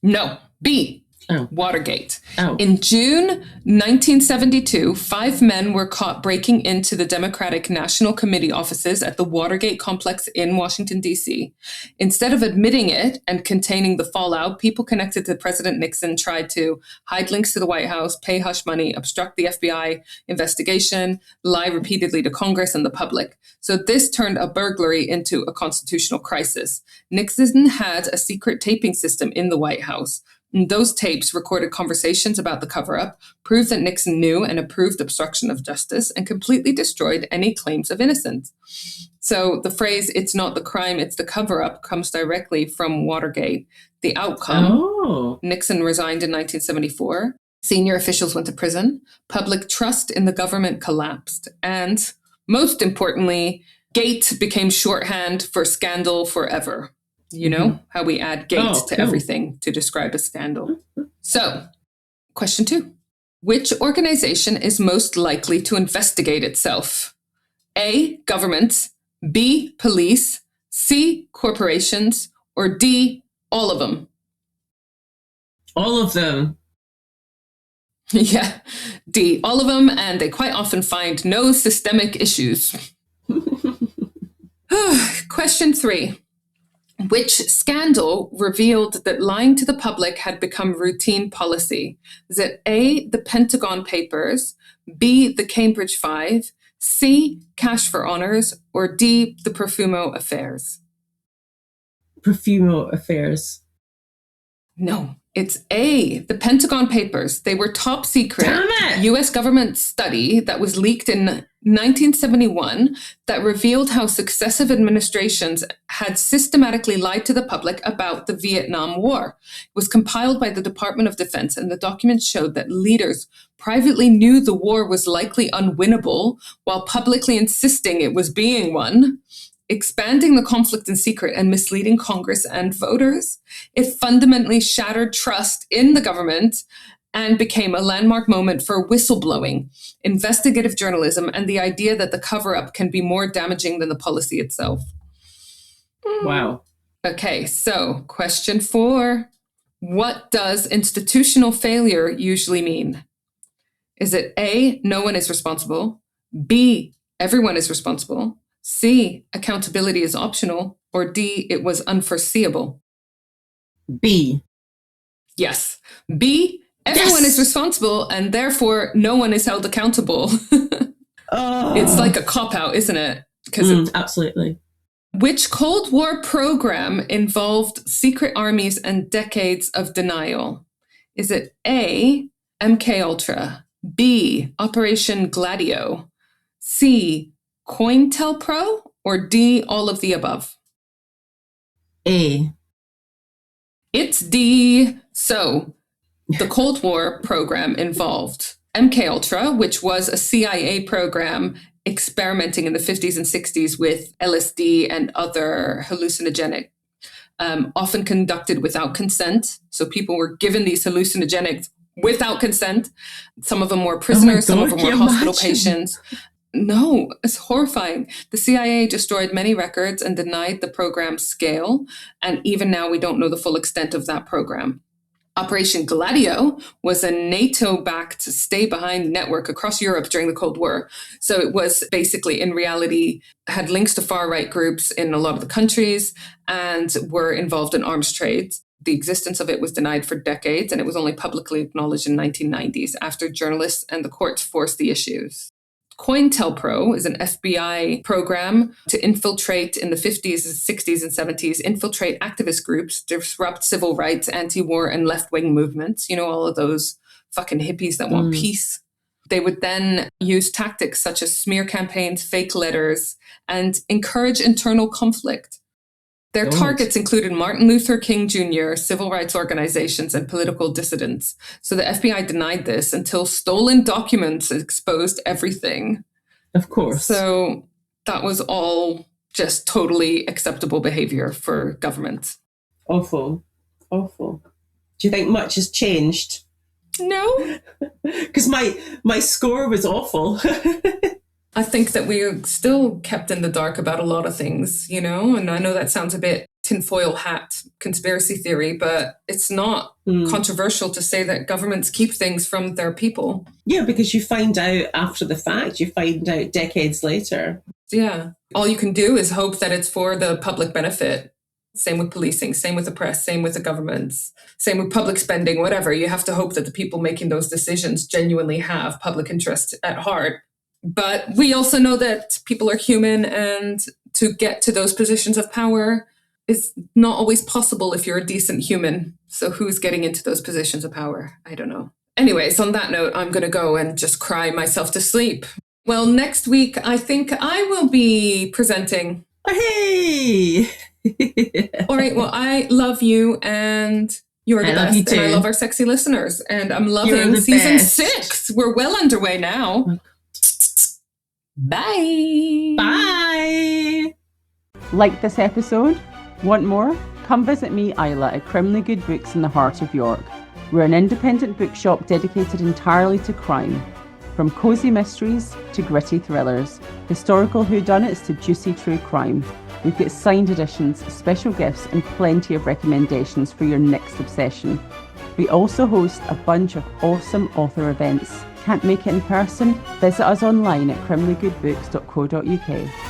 No, B. Oh. Watergate. Oh. In June 1972, 5 men were caught breaking into the Democratic National Committee offices at the Watergate complex in Washington, D.C. Instead of admitting it and containing the fallout, people connected to President Nixon tried to hide links to the White House, pay hush money, obstruct the FBI investigation, lie repeatedly to Congress and the public. So this turned a burglary into a constitutional crisis. Nixon had a secret taping system in the White House. And those tapes recorded conversations about the cover-up, proved that Nixon knew and approved obstruction of justice, and completely destroyed any claims of innocence. So the phrase, "it's not the crime, it's the cover-up," comes directly from Watergate. The outcome, Nixon resigned in 1974, senior officials went to prison, public trust in the government collapsed, and most importantly, Gate became shorthand for scandal forever. You know, how we add gate to everything to describe a scandal. So, question 2. Which organization is most likely to investigate itself? A, governments, B, police, C, corporations, or D, all of them? All of them. Yeah, D, all of them, and they quite often find no systemic issues. Question 3. Which scandal revealed that lying to the public had become routine policy? Is it A, the Pentagon Papers, B, the Cambridge Five, C, Cash for Honors, or D, the Profumo affairs? Profumo affairs. No, it's A, the Pentagon Papers. They were top secret U.S. government study that was leaked in 1971 that revealed how successive administrations had systematically lied to the public about the Vietnam War. It was compiled by the Department of Defense, and the documents showed that leaders privately knew the war was likely unwinnable while publicly insisting it was being won, expanding the conflict in secret and misleading Congress and voters. It fundamentally shattered trust in the government and became a landmark moment for whistleblowing, investigative journalism, and the idea that the cover-up can be more damaging than the policy itself. Wow. Okay, so question 4. What does institutional failure usually mean? Is it A, no one is responsible, B, everyone is responsible, C, accountability is optional, or D, it was unforeseeable? B. Yes, B, everyone is responsible, and therefore no one is held accountable. It's like a cop-out, isn't it? Absolutely. Which Cold War program involved secret armies and decades of denial? Is it A, MKUltra, B, Operation Gladio, C, COINTELPRO, or D, all of the above? A. It's D. So, the Cold War program involved MKUltra, which was a CIA program experimenting in the 50s and 60s with LSD and other hallucinogenic, often conducted without consent. So people were given these hallucinogenics without consent. Some of them were prisoners, some of them were hospital patients. No, it's horrifying. The CIA destroyed many records and denied the program's scale. And even now, we don't know the full extent of that program. Operation Gladio was a NATO-backed stay-behind network across Europe during the Cold War. So it was basically, in reality, had links to far-right groups in a lot of the countries and were involved in arms trades. The existence of it was denied for decades, and it was only publicly acknowledged in the 1990s after journalists and the courts forced the issues. COINTELPRO is an FBI program to infiltrate in the 50s, 60s, and 70s, infiltrate activist groups, disrupt civil rights, anti-war, and left-wing movements. You know, all of those fucking hippies that want peace. They would then use tactics such as smear campaigns, fake letters, and encourage internal conflict. Their targets included Martin Luther King Jr., civil rights organizations, and political dissidents. So the FBI denied this until stolen documents exposed everything. Of course. So that was all just totally acceptable behavior for government. Awful. Awful. Do you think much has changed? No. Because my score was awful. I think that we're still kept in the dark about a lot of things, you know, and I know that sounds a bit tinfoil hat conspiracy theory, but it's not controversial to say that governments keep things from their people. Yeah, because you find out after the fact, you find out decades later. Yeah. All you can do is hope that it's for the public benefit. Same with policing, same with the press, same with the governments, same with public spending, whatever. You have to hope that the people making those decisions genuinely have public interest at heart. But we also know that people are human, and to get to those positions of power is not always possible if you're a decent human. So who's getting into those positions of power? I don't know. Anyways, on that note, I'm going to go and just cry myself to sleep. Well, next week, I think I will be presenting. Hey! All right. Well, I love you, and you're the best. And I love our sexy listeners, and I'm loving season 6. We're well underway now. Bye. Bye. Like this episode? Want more? Come visit me, Isla, at Crimley Good Books in the heart of York. We're an independent bookshop dedicated entirely to crime. From cosy mysteries to gritty thrillers, historical whodunits to juicy true crime. We've got signed editions, special gifts, and plenty of recommendations for your next obsession. We also host a bunch of awesome author events. Can't make it in person? Visit us online at crimleygoodbooks.co.uk.